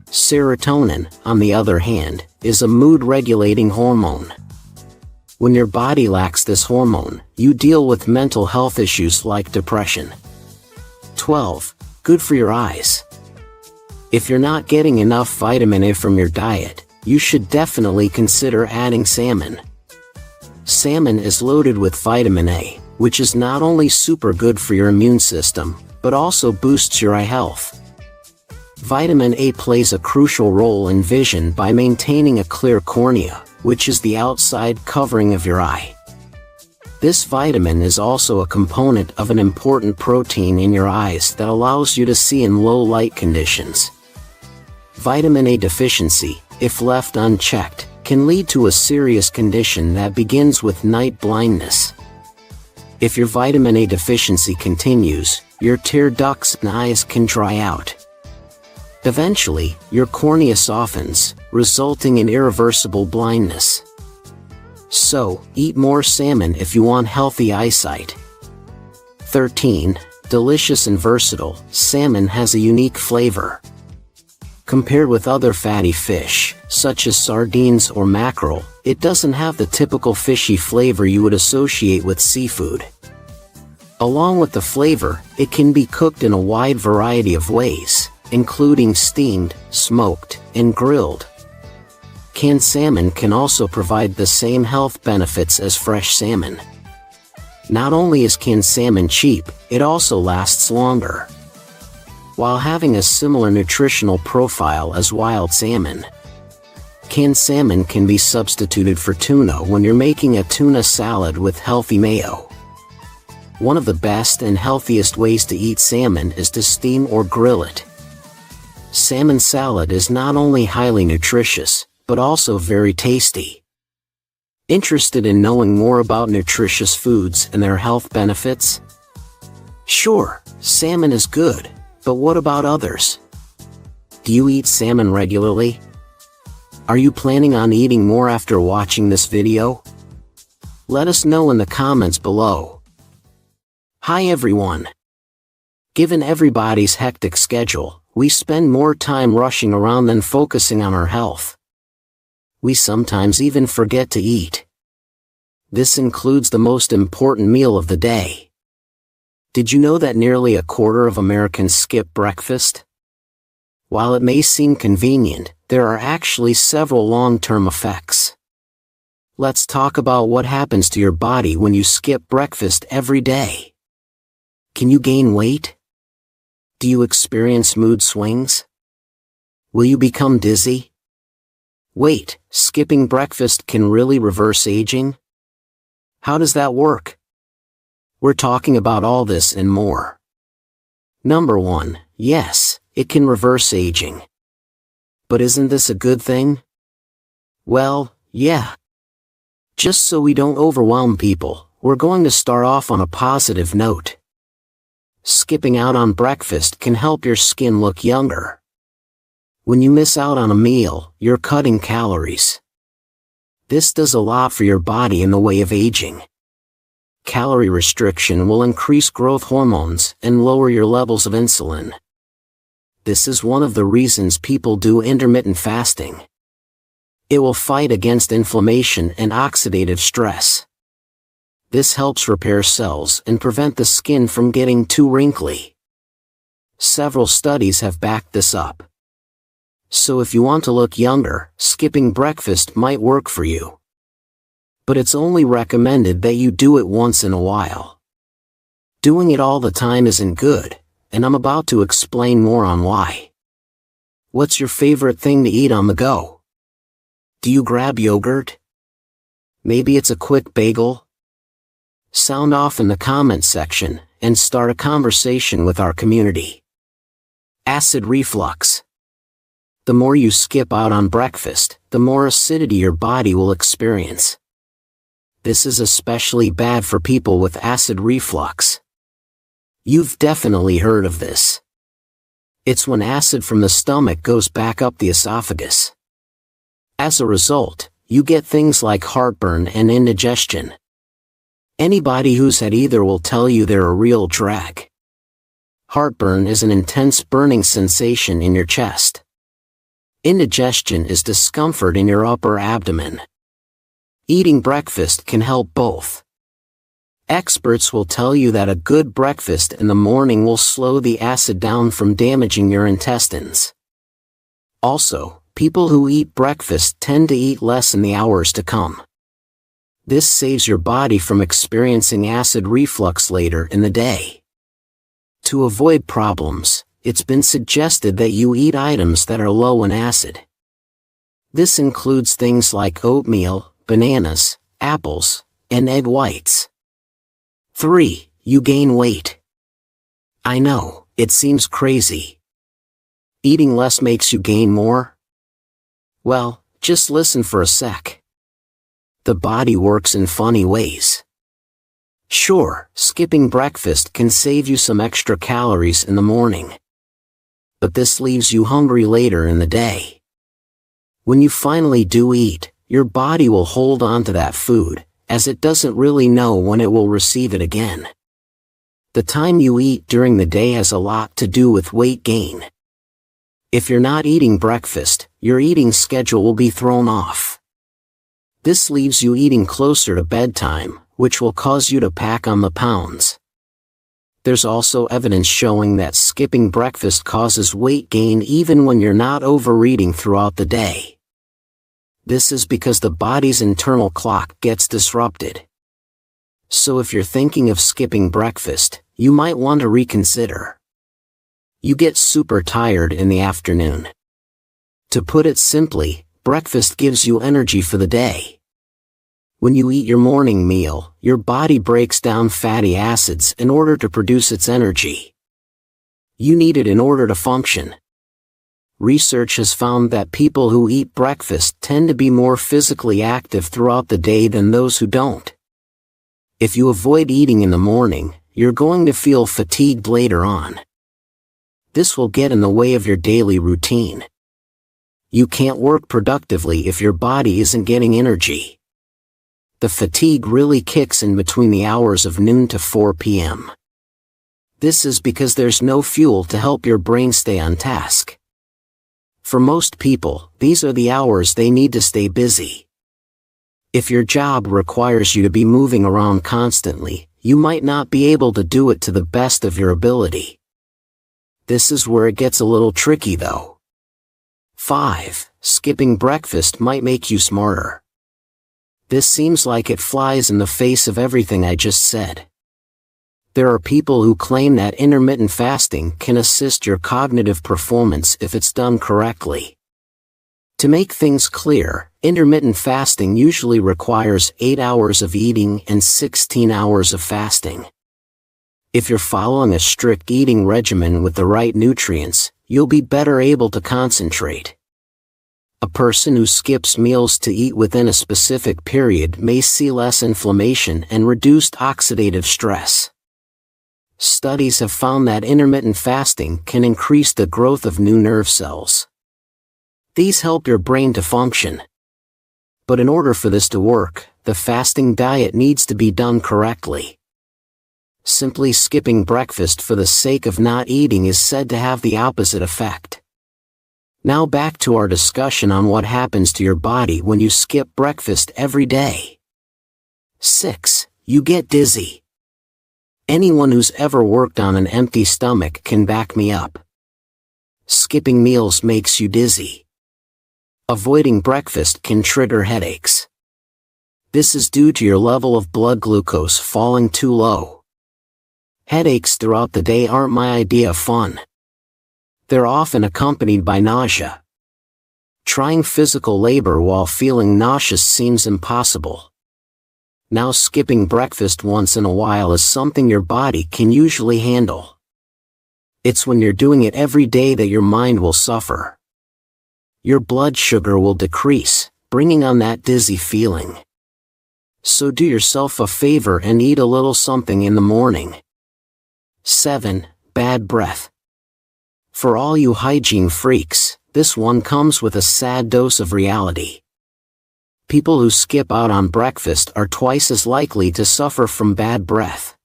Serotonin, on the other hand, is a mood-regulating hormone. When your body lacks this hormone, you deal with mental health issues like depression. 12. Good for your eyes. If you're not getting enough vitamin A from your diet, you should definitely consider adding salmon. Salmon is loaded with vitamin A, which is not only super good for your immune system, but also boosts your eye health. Vitamin A plays a crucial role in vision by maintaining a clear cornea, which is the outside covering of your eye. This vitamin is also a component of an important protein in your eyes that allows you to see in low light conditions. Vitamin A deficiency, if left unchecked, can lead to a serious condition that begins with night blindness. If your vitamin A deficiency continues, your tear ducts and eyes can dry out. Eventually, your cornea softens, resulting in irreversible blindness. So, eat more salmon if you want healthy eyesight. 13. Delicious and versatile, salmon has a unique flavor. Compared with other fatty fish, such as sardines or mackerel, it doesn't have the typical fishy flavor you would associate with seafood. Along with the flavor, it can be cooked in a wide variety of ways, including steamed, smoked, and grilled. Canned salmon can also provide the same health benefits as fresh salmon. Not only is canned salmon cheap, it also lasts longer, while having a similar nutritional profile as wild salmon. Canned salmon can be substituted for tuna when you're making a tuna salad with healthy mayo. One of the best and healthiest ways to eat salmon is to steam or grill it. Salmon salad is not only highly nutritious, but also very tasty. Interested in knowing more about nutritious foods and their health benefits? Sure, salmon is good. But what about others? Do you eat salmon regularly? Are you planning on eating more after watching this video? Let us know in the comments below. Hi everyone. Given everybody's hectic schedule, we spend more time rushing around than focusing on our health. We sometimes even forget to eat. This includes the most important meal of the day. Did you know that nearly a quarter of Americans skip breakfast? While it may seem convenient, there are actually several long-term effects. Let's talk about what happens to your body when you skip breakfast every day. Can you gain weight? Do you experience mood swings? Will you become dizzy? Wait, skipping breakfast can really reverse aging? How does that work? We're talking about all this and more. Number 1, yes, it can reverse aging. But isn't this a good thing? Well, yeah. Just so we don't overwhelm people, we're going to start off on a positive note. skipping out on breakfast can help your skin look younger. When you miss out on a meal, you're cutting calories. This does a lot for your body in the way of aging. Calorie restriction will increase growth hormones and lower your levels of insulin. This is one of the reasons people do intermittent fasting. It will fight against inflammation and oxidative stress. This helps repair cells and prevent the skin from getting too wrinkly. Several studies have backed this up. So if you want to look younger, skipping breakfast might work for you. But it's only recommended that you do it once in a while. Doing it all the time isn't good, and I'm about to explain more on why. What's your favorite thing to eat on the go? Do you grab yogurt? Maybe it's a quick bagel? Sound off in the comments section, and start a conversation with our community. Acid reflux. The more you skip out on breakfast, the more acidity your body will experience. This is especially bad for people with acid reflux. You've definitely heard of this. It's when acid from the stomach goes back up the esophagus. As a result, you get things like heartburn and indigestion. Anybody who's had either will tell you they're a real drag. Heartburn is an intense burning sensation in your chest. Indigestion is discomfort in your upper abdomen. Eating breakfast can help both. Experts will tell you that a good breakfast in the morning will slow the acid down from damaging your intestines. Also, people who eat breakfast tend to eat less in the hours to come. This saves your body from experiencing acid reflux later in the day. To avoid problems, it's been suggested that you eat items that are low in acid. This includes things like oatmeal, bananas, apples, and egg whites. 3. You gain weight. I know, it seems crazy. Eating less makes you gain more? Well, just listen for a sec. The body works in funny ways. Sure, skipping breakfast can save you some extra calories in the morning. But this leaves you hungry later in the day. When you finally do eat, your body will hold on to that food, as it doesn't really know when it will receive it again. The time you eat during the day has a lot to do with weight gain. If you're not eating breakfast, your eating schedule will be thrown off. This leaves you eating closer to bedtime, which will cause you to pack on the pounds. There's also evidence showing that skipping breakfast causes weight gain even when you're not overeating throughout the day. This is because the body's internal clock gets disrupted. So if you're thinking of skipping breakfast, you might want to reconsider. You get super tired in the afternoon. To put it simply, breakfast gives you energy for the day. When you eat your morning meal, your body breaks down fatty acids in order to produce its energy. You need it in order to function. Research has found that people who eat breakfast tend to be more physically active throughout the day than those who don't. If you avoid eating in the morning, you're going to feel fatigued later on. This will get in the way of your daily routine. You can't work productively if your body isn't getting energy. The fatigue really kicks in between the hours of noon to 4 p.m. This is because there's no fuel to help your brain stay on task. For most people, these are the hours they need to stay busy. If your job requires you to be moving around constantly, you might not be able to do it to the best of your ability. This is where it gets a little tricky though. 5. Skipping breakfast might make you smarter. This seems like it flies in the face of everything I just said. There are people who claim that intermittent fasting can assist your cognitive performance if it's done correctly. To make things clear, intermittent fasting usually requires 8 hours of eating and 16 hours of fasting. If you're following a strict eating regimen with the right nutrients, you'll be better able to concentrate. A person who skips meals to eat within a specific period may see less inflammation and reduced oxidative stress. Studies have found that intermittent fasting can increase the growth of new nerve cells. These help your brain to function. But in order for this to work, the fasting diet needs to be done correctly. Simply skipping breakfast for the sake of not eating is said to have the opposite effect. Now back to our discussion on what happens to your body when you skip breakfast every day. 6. You get dizzy. Anyone who's ever worked on an empty stomach can back me up. Skipping meals makes you dizzy. Avoiding breakfast can trigger headaches. This is due to your level of blood glucose falling too low. Headaches throughout the day aren't my idea of fun. They're often accompanied by nausea. Trying physical labor while feeling nauseous seems impossible. Now skipping breakfast once in a while is something your body can usually handle. It's when you're doing it every day that your mind will suffer. Your blood sugar will decrease, bringing on that dizzy feeling. So do yourself a favor and eat a little something in the morning. 7. Bad breath. For all you hygiene freaks, this one comes with a sad dose of reality. People who skip out on breakfast are twice as likely to suffer from bad breath.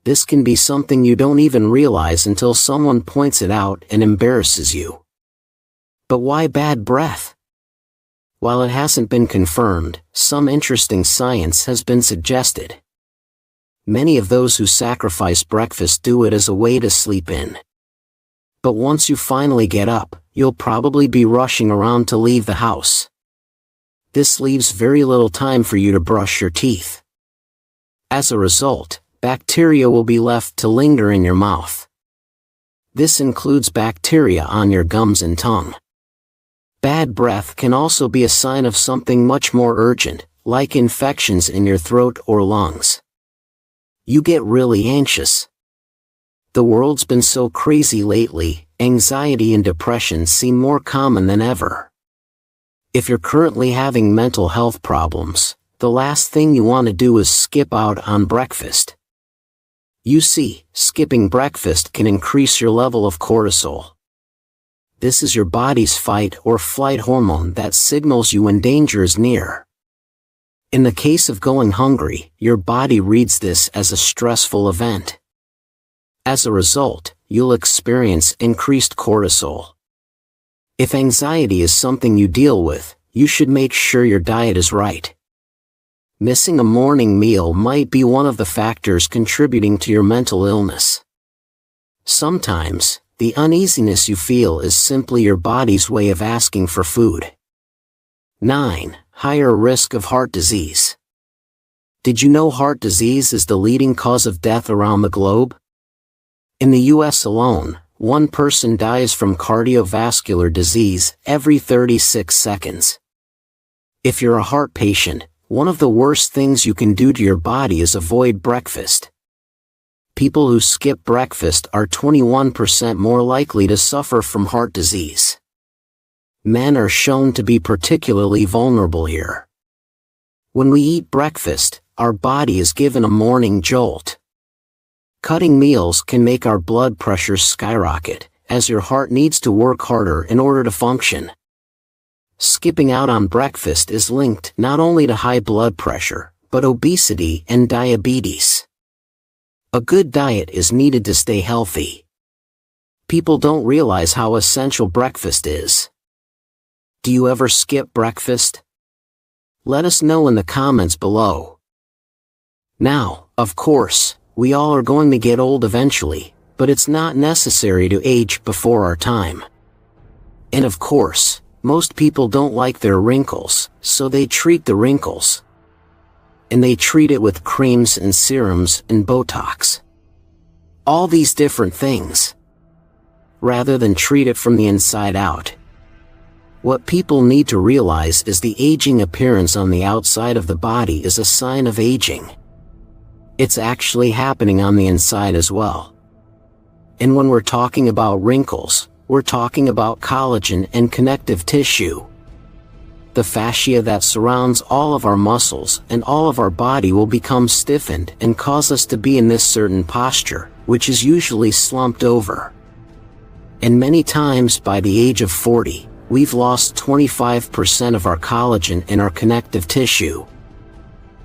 This can be something you don't even realize until someone points it out and embarrasses you. But why bad breath? While it hasn't been confirmed, some interesting science has been suggested. Many of those who sacrifice breakfast do it as a way to sleep in. But once you finally get up, you'll probably be rushing around to leave the house. This leaves very little time for you to brush your teeth. As a result, bacteria will be left to linger in your mouth. This includes bacteria on your gums and tongue. Bad breath can also be a sign of something much more urgent, like infections in your throat or lungs. You get really anxious. The world's been so crazy lately, anxiety and depression seem more common than ever. If you're currently having mental health problems, the last thing you want to do is skip out on breakfast. You see, skipping breakfast can increase your level of cortisol. This is your body's fight or flight hormone that signals you when danger is near. In the case of going hungry, your body reads this as a stressful event. As a result, you'll experience increased cortisol. If anxiety is something you deal with, you should make sure your diet is right. Missing a morning meal might be one of the factors contributing to your mental illness. Sometimes, the uneasiness you feel is simply your body's way of asking for food. 9. Higher risk of heart disease. Did you know heart disease is the leading cause of death around the globe? In the US alone, one person dies from cardiovascular disease every 36 seconds. If you're a heart patient, one of the worst things you can do to your body is avoid breakfast. People who skip breakfast are 21% more likely to suffer from heart disease. Men are shown to be particularly vulnerable here. When we eat breakfast, our body is given a morning jolt. Cutting meals can make our blood pressure skyrocket, as your heart needs to work harder in order to function. Skipping out on breakfast is linked not only to high blood pressure, but obesity and diabetes. A good diet is needed to stay healthy. People don't realize how essential breakfast is. Do you ever skip breakfast? Let us know in the comments below. Now, of course, we all are going to get old eventually, but it's not necessary to age before our time. And of course, most people don't like their wrinkles, so they treat the wrinkles. And they treat it with creams and serums and Botox. All these different things. Rather than treat it from the inside out. What people need to realize is the aging appearance on the outside of the body is a sign of aging. It's actually happening on the inside as well. And when we're talking about wrinkles, we're talking about collagen and connective tissue. The fascia that surrounds all of our muscles and all of our body will become stiffened and cause us to be in this certain posture, which is usually slumped over. And many times by the age of 40, we've lost 25% of our collagen in our connective tissue.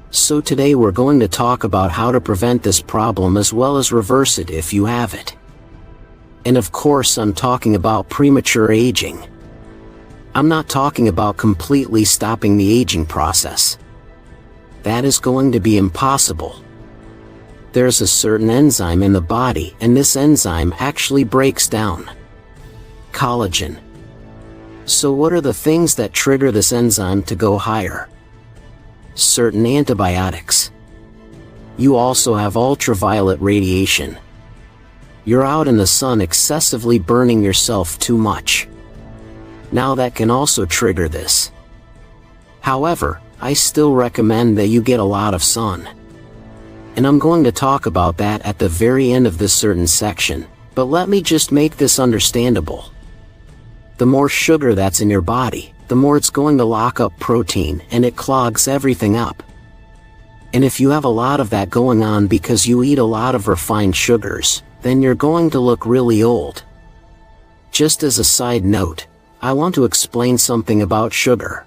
So today we're going to talk about how to prevent this problem as well as reverse it if you have it. And of course I'm talking about premature aging. I'm not talking about completely stopping the aging process. That is going to be impossible. There's a certain enzyme in the body, and this enzyme actually breaks down collagen. So what are the things that trigger this enzyme to go higher? Certain antibiotics. You also have ultraviolet radiation. You're out in the sun excessively burning yourself too much. Now that can also trigger this. However, I still recommend that you get a lot of sun. And I'm going to talk about that at the very end of this certain section, but let me just make this understandable. The more sugar that's in your body, the more it's going to lock up protein and it clogs everything up. And if you have a lot of that going on because you eat a lot of refined sugars, then you're going to look really old. Just as a side note, I want to explain something about sugar.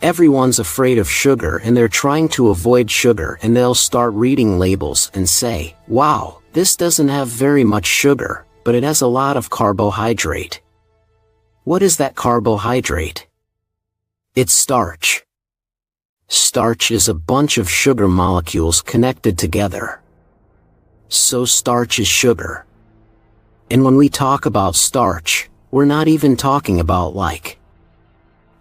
Everyone's afraid of sugar and they're trying to avoid sugar, and they'll start reading labels and say, wow, this doesn't have very much sugar, but it has a lot of carbohydrate. What is that carbohydrate? It's starch. Starch is a bunch of sugar molecules connected together. So starch is sugar. And when we talk about starch, we're not even talking about like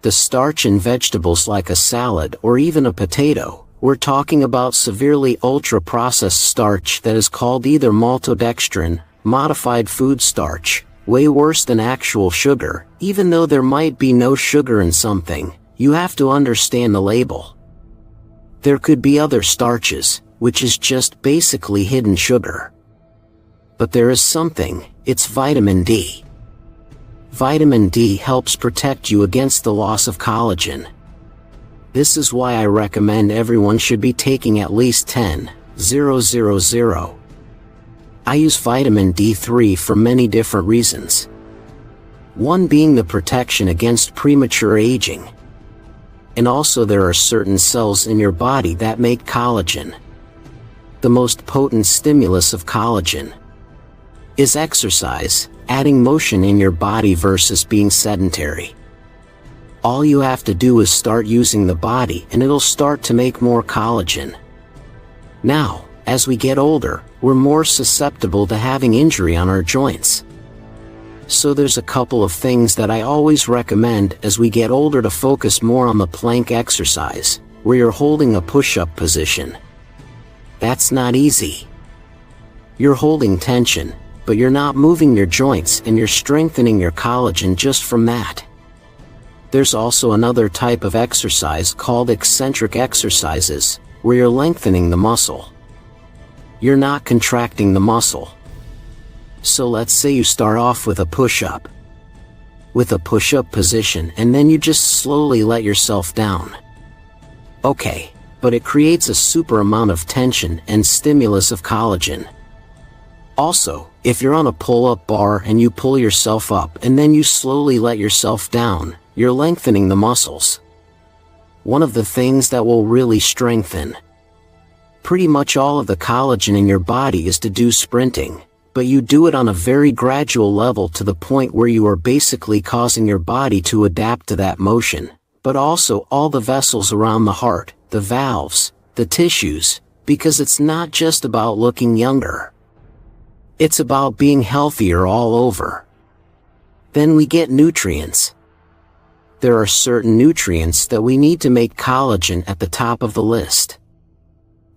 the starch in vegetables like a salad or even a potato. We're talking about severely ultra-processed starch that is called either maltodextrin, modified food starch, way worse than actual sugar. Even though there might be no sugar in something, you have to understand the label. There could be other starches, which is just basically hidden sugar. But there is something, it's vitamin D. Vitamin D helps protect you against the loss of collagen. This is why I recommend everyone should be taking at least 10,000. I use vitamin D3 for many different reasons. One being the protection against premature aging. And also there are certain cells in your body that make collagen. The most potent stimulus of collagen is exercise, adding motion in your body versus being sedentary. All you have to do is start using the body and it'll start to make more collagen. Now, as we get older, we're more susceptible to having injury on our joints. So there's a couple of things that I always recommend as we get older to focus more on the plank exercise, where you're holding a push-up position. That's not easy. You're holding tension, but you're not moving your joints and you're strengthening your collagen just from that. There's also another type of exercise called eccentric exercises, where you're lengthening the muscle. You're not contracting the muscle. So let's say you start off with a push-up. With a push-up position, and then you just slowly let yourself down. Okay, but it creates a super amount of tension and stimulus of collagen. Also, if you're on a pull-up bar and you pull yourself up and then you slowly let yourself down, you're lengthening the muscles. One of the things that will really strengthen pretty much all of the collagen in your body is to do sprinting, but you do it on a very gradual level to the point where you are basically causing your body to adapt to that motion, but also all the vessels around the heart, the valves, the tissues, because it's not just about looking younger. It's about being healthier all over. Then we get nutrients. There are certain nutrients that we need to make collagen at the top of the list.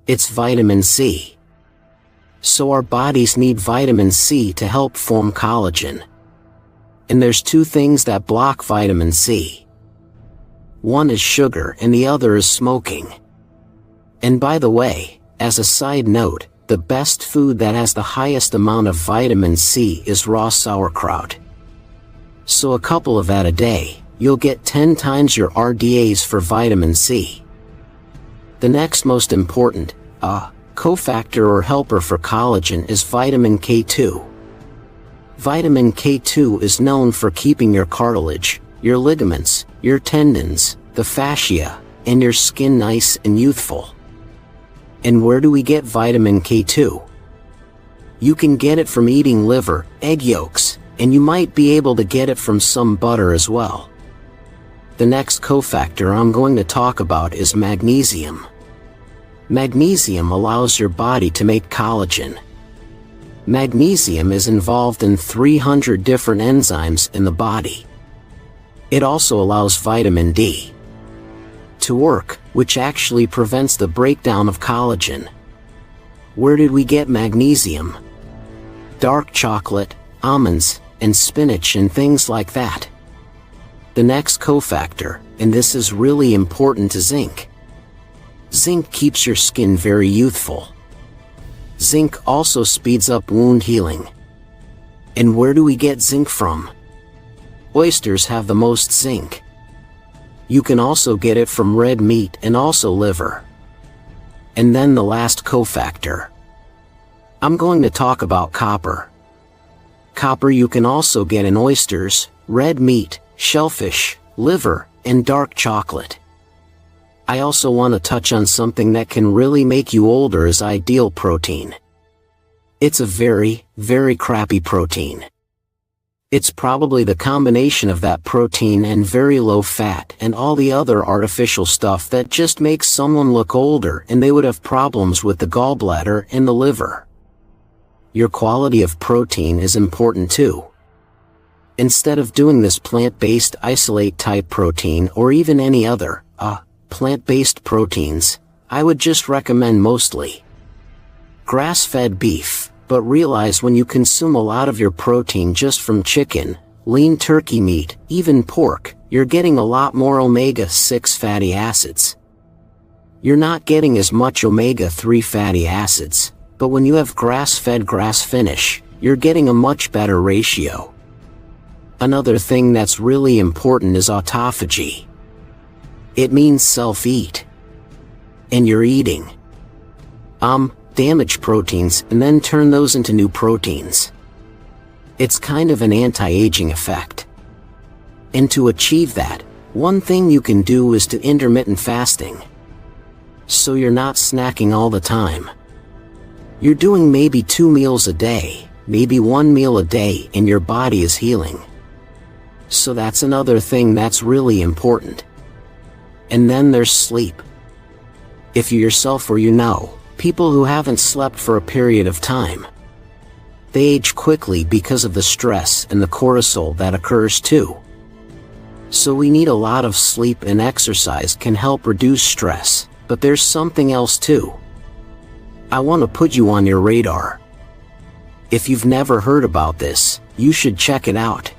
It's vitamin C. So our bodies need vitamin C to help form collagen. And there's two things that block vitamin C. One is sugar and the other is smoking. And by the way, as a side note, the best food that has the highest amount of vitamin C is raw sauerkraut. So a couple of that a day, you'll get 10 times your RDAs for vitamin C. The next most important, cofactor or helper for collagen is vitamin K2. Vitamin K2 is known for keeping your cartilage, your ligaments, your tendons, the fascia, and your skin nice and youthful. And where do we get vitamin K2? You can get it from eating liver, egg yolks, and you might be able to get it from some butter as well. The next cofactor I'm going to talk about is magnesium. Magnesium allows your body to make collagen. Magnesium is involved in 300 different enzymes in the body. It also allows vitamin D to work, which actually prevents the breakdown of collagen. Where did we get magnesium? Dark chocolate, almonds, and spinach and things like that. The next cofactor, and this is really important, is zinc. Zinc keeps your skin very youthful. Zinc also speeds up wound healing. And where do we get zinc from? Oysters have the most zinc. You can also get it from red meat and also liver. And then the last cofactor. I'm going to talk about copper. Copper you can also get in oysters, red meat, shellfish, liver, and dark chocolate. I also want to touch on something that can really make you older is ideal protein. It's a very, very crappy protein. It's probably the combination of that protein and very low fat and all the other artificial stuff that just makes someone look older and they would have problems with the gallbladder and the liver. Your quality of protein is important too. Instead of doing this plant-based isolate type protein or even any other, plant-based proteins, I would just recommend mostly grass-fed beef, but realize when you consume a lot of your protein just from chicken, lean turkey meat, even pork, you're getting a lot more omega-6 fatty acids. You're not getting as much omega-3 fatty acids, but when you have grass-fed grass finish, you're getting a much better ratio. Another thing that's really important is autophagy. It means self-eat. And you're eating damaged proteins and then turn those into new proteins. It's kind of an anti-aging effect. And to achieve that, one thing you can do is to intermittent fasting. So you're not snacking all the time. You're doing maybe 2 meals a day, maybe 1 meal a day, and your body is healing. So that's another thing that's really important. And then there's sleep. If you yourself or you know, people who haven't slept for a period of time, they age quickly because of the stress and the cortisol that occurs too. So we need a lot of sleep, and exercise can help reduce stress, but there's something else too. I want to put you on your radar. If you've never heard about this, you should check it out.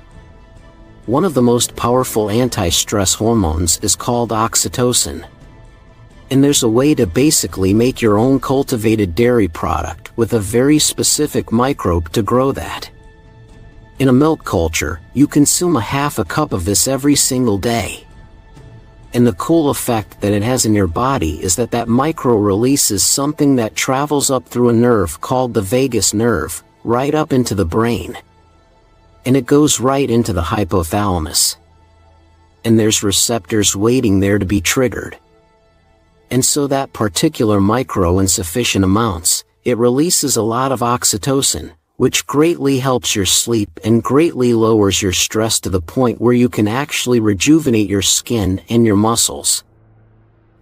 One of the most powerful anti-stress hormones is called oxytocin. And there's a way to basically make your own cultivated dairy product with a very specific microbe to grow that. In a milk culture, you consume a half a cup of this every single day. And the cool effect that it has in your body is that that micro releases something that travels up through a nerve called the vagus nerve, right up into the brain. And it goes right into the hypothalamus. And there's receptors waiting there to be triggered. And so that particular micro in sufficient amounts, it releases a lot of oxytocin, which greatly helps your sleep and greatly lowers your stress to the point where you can actually rejuvenate your skin and your muscles.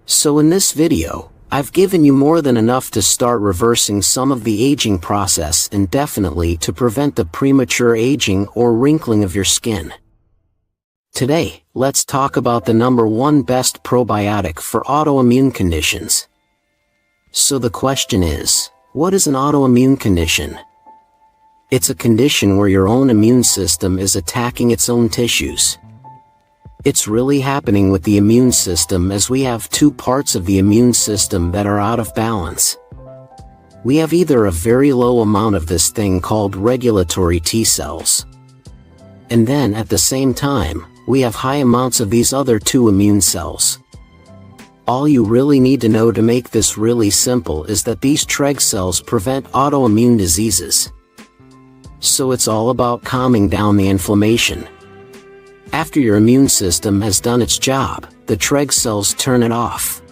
So in this video, I've given you more than enough to start reversing some of the aging process and definitely to prevent the premature aging or wrinkling of your skin. Today, let's talk about the #1 best probiotic for autoimmune conditions. So the question is, what is an autoimmune condition? It's a condition where your own immune system is attacking its own tissues. It's really happening with the immune system, as we have two parts of the immune system that are out of balance. We have either a very low amount of this thing called regulatory T cells, and then at the same time, we have high amounts of these other two immune cells. All you really need to know to make this really simple is that these Treg cells prevent autoimmune diseases. So it's all about calming down the inflammation. After your immune system has done its job, the Treg cells turn it off.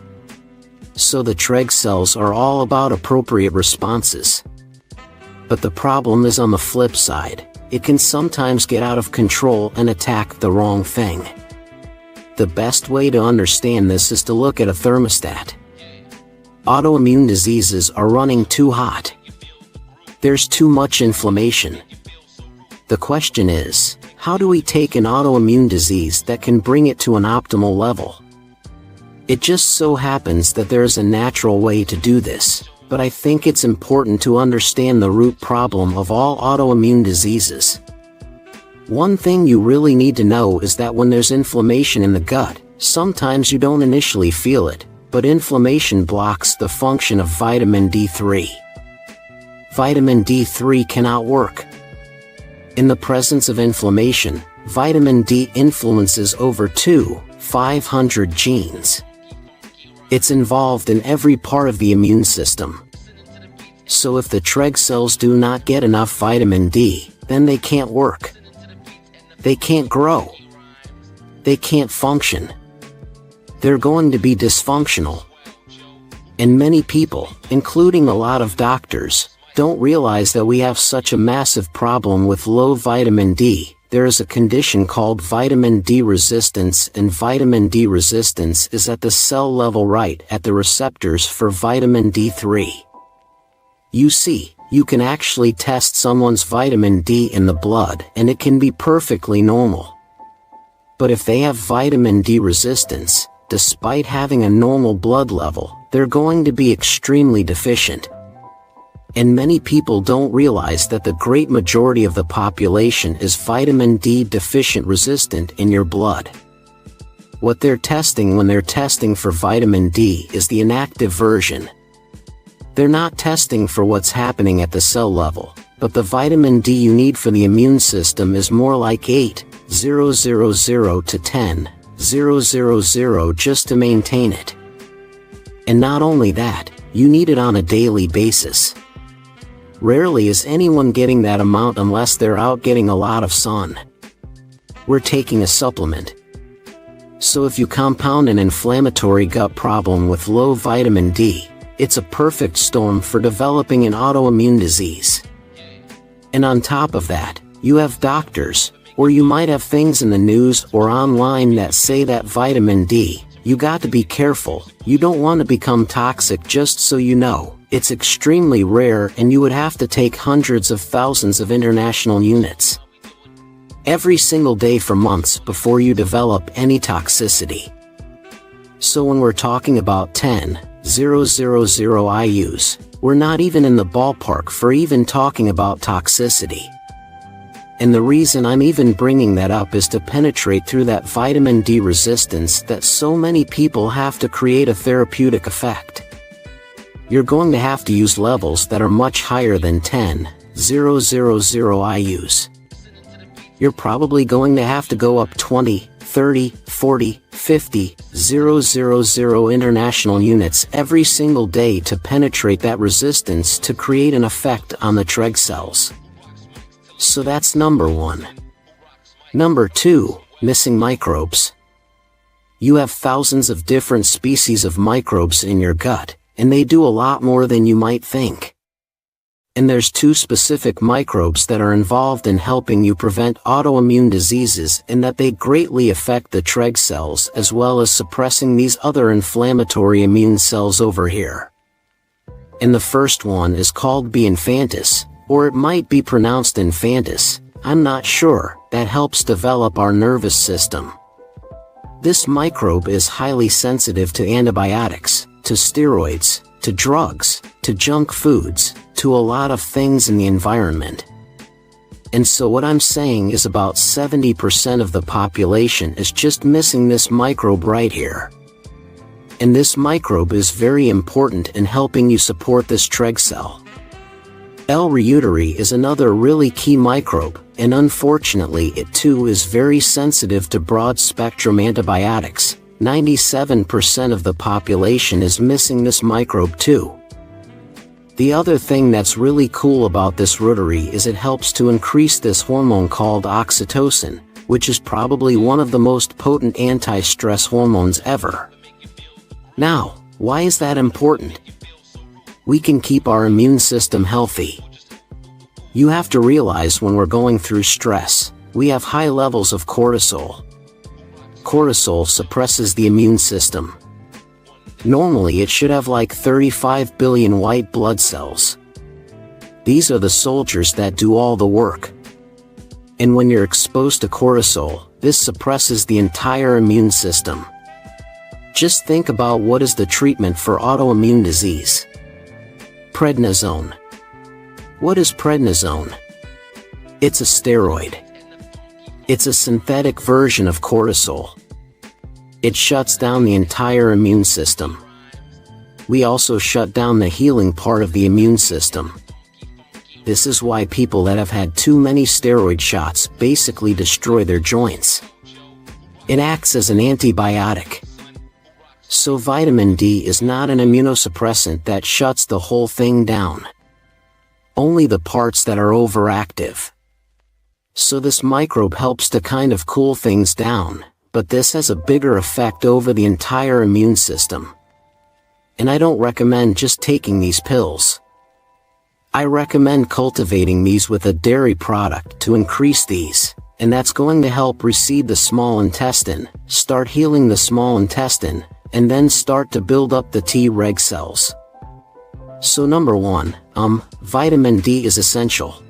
So the Treg cells are all about appropriate responses. But the problem is on the flip side, it can sometimes get out of control and attack the wrong thing. The best way to understand this is to look at a thermostat. Autoimmune diseases are running too hot. There's too much inflammation. The question is, how do we take an autoimmune disease that can bring it to an optimal level? It just so happens that there is a natural way to do this, but I think it's important to understand the root problem of all autoimmune diseases. One thing you really need to know is that when there's inflammation in the gut, sometimes you don't initially feel it, but inflammation blocks the function of vitamin D3. Vitamin D3 cannot work. In the presence of inflammation, vitamin D influences over 500 genes. It's involved in every part of the immune system. So if the Treg cells do not get enough vitamin D, then they can't work. They can't grow. They can't function. They're going to be dysfunctional. And many people, including a lot of doctors, don't realize that we have such a massive problem with low vitamin D. There is a condition called vitamin D resistance, and vitamin D resistance is at the cell level right at the receptors for vitamin D3. You see, you can actually test someone's vitamin D in the blood and it can be perfectly normal. But if they have vitamin D resistance, despite having a normal blood level, they're going to be extremely deficient. And many people don't realize that the great majority of the population is vitamin D deficient resistant in your blood. What they're testing when they're testing for vitamin D is the inactive version. They're not testing for what's happening at the cell level, but the vitamin D you need for the immune system is more like 8,000 to 10,000 just to maintain it. And not only that, you need it on a daily basis. Rarely is anyone getting that amount unless they're out getting a lot of sun. We're taking a supplement. So if you compound an inflammatory gut problem with low vitamin D, it's a perfect storm for developing an autoimmune disease. And on top of that, you have doctors, or you might have things in the news or online that say that vitamin D, you got to be careful, you don't want to become toxic. Just so you know, it's extremely rare and you would have to take hundreds of thousands of international units every single day for months before you develop any toxicity. So when we're talking about 10,000 IUs, we're not even in the ballpark for even talking about toxicity. And the reason I'm even bringing that up is to penetrate through that vitamin D resistance that so many people have to create a therapeutic effect. You're going to have to use levels that are much higher than 10,000 IUs. You're probably going to have to go up 20, 30, 40, 50, 000 international units every single day to penetrate that resistance to create an effect on the Treg cells. So that's number one. Number two, missing microbes. You have thousands of different species of microbes in your gut, and they do a lot more than you might think. And there's two specific microbes that are involved in helping you prevent autoimmune diseases, in that they greatly affect the Treg cells as well as suppressing these other inflammatory immune cells over here. And the first one is called B. infantis, or it might be pronounced infantis, I'm not sure, that helps develop our nervous system. This microbe is highly sensitive to antibiotics, to steroids, to drugs, to junk foods, to a lot of things in the environment. And so what I'm saying is about 70% of the population is just missing this microbe right here. And this microbe is very important in helping you support this Treg cell. L. reuteri is another really key microbe, and unfortunately it too is very sensitive to broad-spectrum antibiotics. 97% of the population is missing this microbe too. The other thing that's really cool about this reuteri is it helps to increase this hormone called oxytocin, which is probably one of the most potent anti-stress hormones ever. Now, why is that important? We can keep our immune system healthy. You have to realize when we're going through stress, we have high levels of cortisol. Cortisol suppresses the immune system. Normally it should have like 35 billion white blood cells. These are the soldiers that do all the work. And when you're exposed to cortisol, this suppresses the entire immune system. Just think about what is the treatment for autoimmune disease. Prednisone. What is prednisone? It's a steroid. It's a synthetic version of cortisol. It shuts down the entire immune system. We also shut down the healing part of the immune system. This is why people that have had too many steroid shots basically destroy their joints. It acts as an antibiotic. So vitamin D is not an immunosuppressant that shuts the whole thing down. Only the parts that are overactive. So this microbe helps to kind of cool things down, but this has a bigger effect over the entire immune system. And I don't recommend just taking these pills. I recommend cultivating these with a dairy product to increase these, and that's going to help reseed the small intestine, start healing the small intestine, and then start to build up the T-reg cells. So number 1, vitamin D is essential.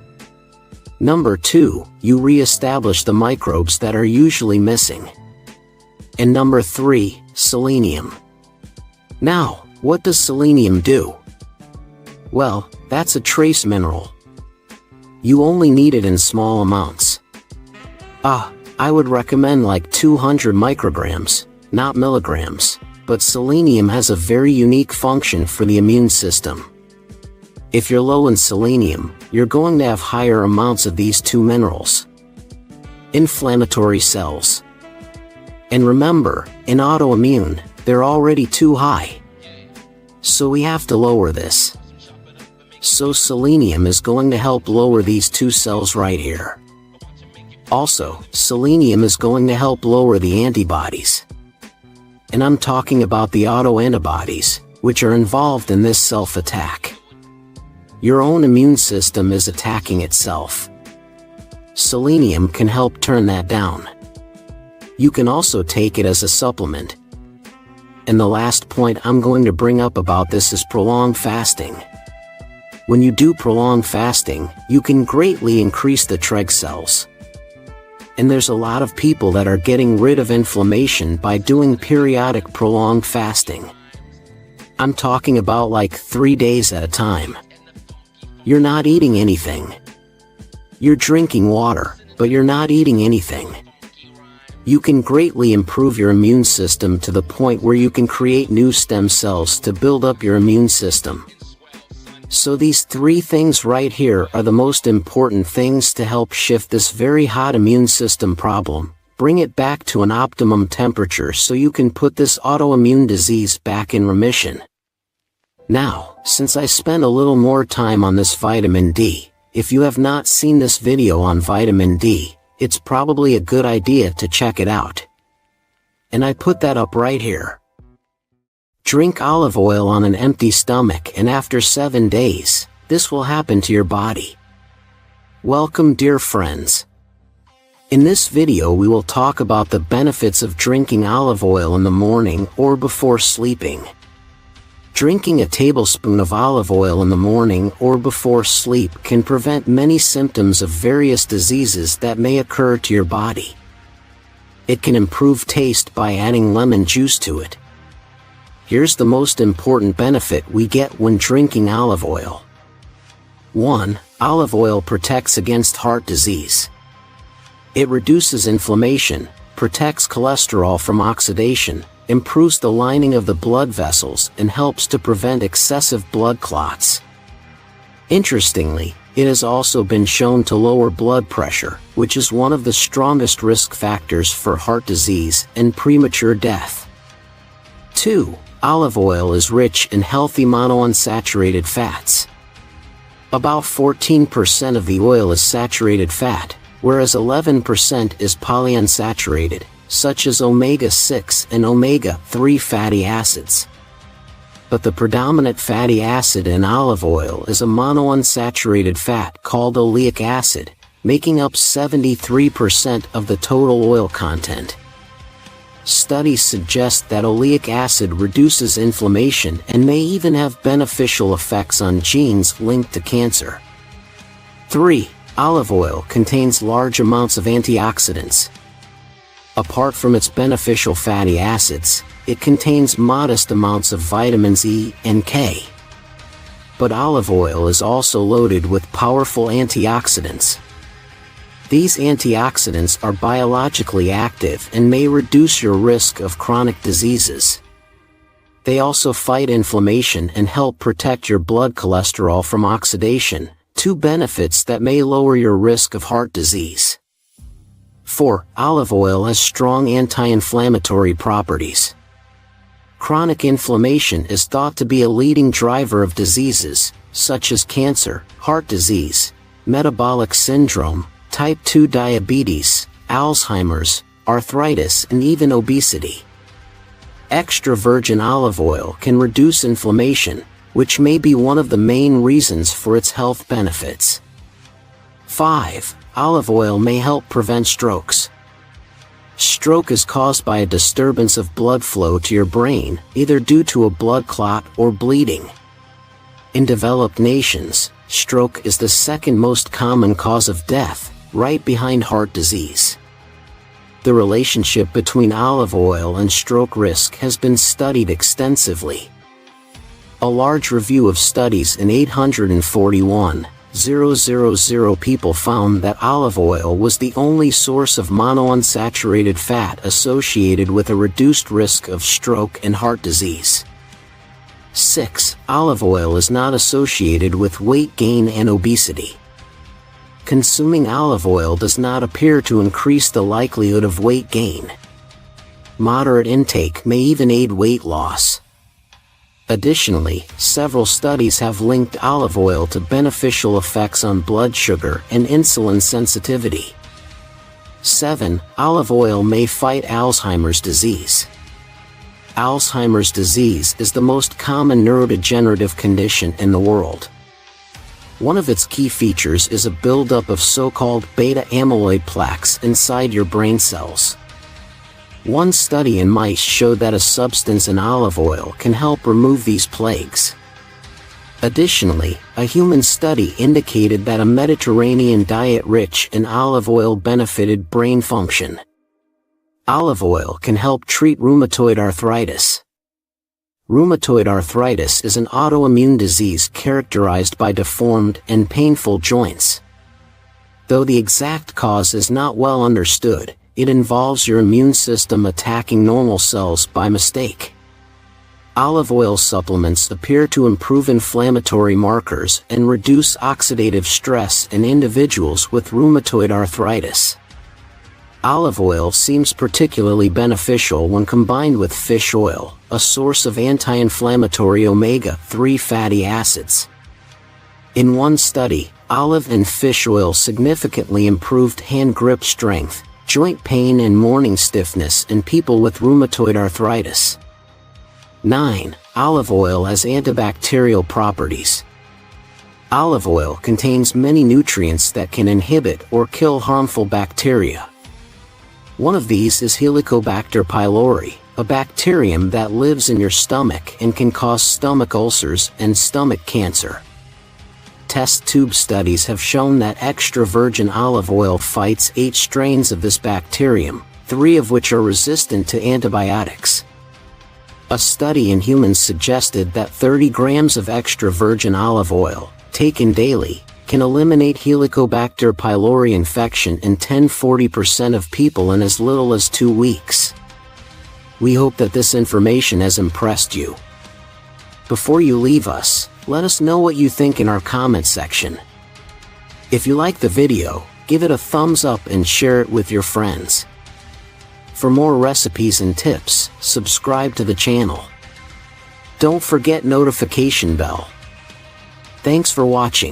Number 2, you re-establish the microbes that are usually missing. And number 3, selenium. Now, what does selenium do? Well, that's a trace mineral. You only need it in small amounts. I would recommend like 200 micrograms, not milligrams, but selenium has a very unique function for the immune system. If you're low in selenium, you're going to have higher amounts of these two minerals. Inflammatory cells. And remember, in autoimmune, they're already too high. So we have to lower this. So selenium is going to help lower these two cells right here. Also, selenium is going to help lower the antibodies. And I'm talking about the autoantibodies, which are involved in this self-attack. Your own immune system is attacking itself. Selenium can help turn that down. You can also take it as a supplement. And the last point I'm going to bring up about this is prolonged fasting. When you do prolonged fasting, you can greatly increase the Treg cells. And there's a lot of people that are getting rid of inflammation by doing periodic prolonged fasting. I'm talking about like 3 days at a time. You're not eating anything. You're drinking water, but you're not eating anything. You can greatly improve your immune system to the point where you can create new stem cells to build up your immune system. So these 3 things right here are the most important things to help shift this very hot immune system problem, bring it back to an optimum temperature so you can put this autoimmune disease back in remission. Now, since I spent a little more time on this vitamin D, if you have not seen this video on vitamin D, it's probably a good idea to check it out. And I put that up right here. Drink olive oil on an empty stomach, and after 7 days, this will happen to your body. Welcome, dear friends. In this video we will talk about the benefits of drinking olive oil in the morning or before sleeping. Drinking a tablespoon of olive oil in the morning or before sleep can prevent many symptoms of various diseases that may occur to your body. It can improve taste by adding lemon juice to it. Here's the most important benefit we get when drinking olive oil. 1. Olive oil protects against heart disease. It reduces inflammation, protects cholesterol from oxidation, improves the lining of the blood vessels, and helps to prevent excessive blood clots. Interestingly, it has also been shown to lower blood pressure, which is one of the strongest risk factors for heart disease and premature death. 2. Olive oil is rich in healthy monounsaturated fats. About 14% of the oil is saturated fat, whereas 11% is polyunsaturated, such as omega-6 and omega-3 fatty acids. But the predominant fatty acid in olive oil is a monounsaturated fat called oleic acid, making up 73% of the total oil content. Studies suggest that oleic acid reduces inflammation and may even have beneficial effects on genes linked to cancer. 3. Olive oil contains large amounts of antioxidants. Apart from its beneficial fatty acids, it contains modest amounts of vitamins E and K. But olive oil is also loaded with powerful antioxidants. These antioxidants are biologically active and may reduce your risk of chronic diseases. They also fight inflammation and help protect your blood cholesterol from oxidation, two benefits that may lower your risk of heart disease. 4. Olive oil has strong anti-inflammatory properties. Chronic inflammation is thought to be a leading driver of diseases, such as cancer, heart disease, metabolic syndrome, type 2 diabetes, Alzheimer's, arthritis, and even obesity. Extra virgin olive oil can reduce inflammation, which may be one of the main reasons for its health benefits. 5. Olive oil may help prevent strokes. Stroke is caused by a disturbance of blood flow to your brain, either due to a blood clot or bleeding. In developed nations, stroke is the second most common cause of death, right behind heart disease. The relationship between olive oil and stroke risk has been studied extensively. A large review of studies in 841,000 people found that olive oil was the only source of monounsaturated fat associated with a reduced risk of stroke and heart disease. 6. Olive oil is not associated with weight gain and obesity. Consuming olive oil does not appear to increase the likelihood of weight gain. Moderate intake may even aid weight loss. Additionally, several studies have linked olive oil to beneficial effects on blood sugar and insulin sensitivity. 7. Olive oil may fight Alzheimer's disease. Alzheimer's disease is the most common neurodegenerative condition in the world. One of its key features is a buildup of so-called beta-amyloid plaques inside your brain cells. One study in mice showed that a substance in olive oil can help remove these plaques. Additionally, a human study indicated that a Mediterranean diet rich in olive oil benefited brain function. Olive oil can help treat rheumatoid arthritis. Rheumatoid arthritis is an autoimmune disease characterized by deformed and painful joints. Though the exact cause is not well understood, it involves your immune system attacking normal cells by mistake. Olive oil supplements appear to improve inflammatory markers and reduce oxidative stress in individuals with rheumatoid arthritis. Olive oil seems particularly beneficial when combined with fish oil, a source of anti-inflammatory omega-3 fatty acids. In one study, olive and fish oil significantly improved hand grip strength, joint pain and morning stiffness in people with rheumatoid arthritis. 9. Olive oil has antibacterial properties. Olive oil contains many nutrients that can inhibit or kill harmful bacteria. One of these is Helicobacter pylori, a bacterium that lives in your stomach and can cause stomach ulcers and stomach cancer. Test tube studies have shown that extra virgin olive oil fights 8 strains of this bacterium, 3 of which are resistant to antibiotics. A study in humans suggested that 30 grams of extra virgin olive oil, taken daily, can eliminate Helicobacter pylori infection in 10–40% of people in as little as 2 weeks. We hope that this information has impressed you. Before you leave us, let us know what you think in our comment section. If you like the video, give it a thumbs up and share it with your friends. For more recipes and tips, subscribe to the channel. Don't forget notification bell. Thanks for watching.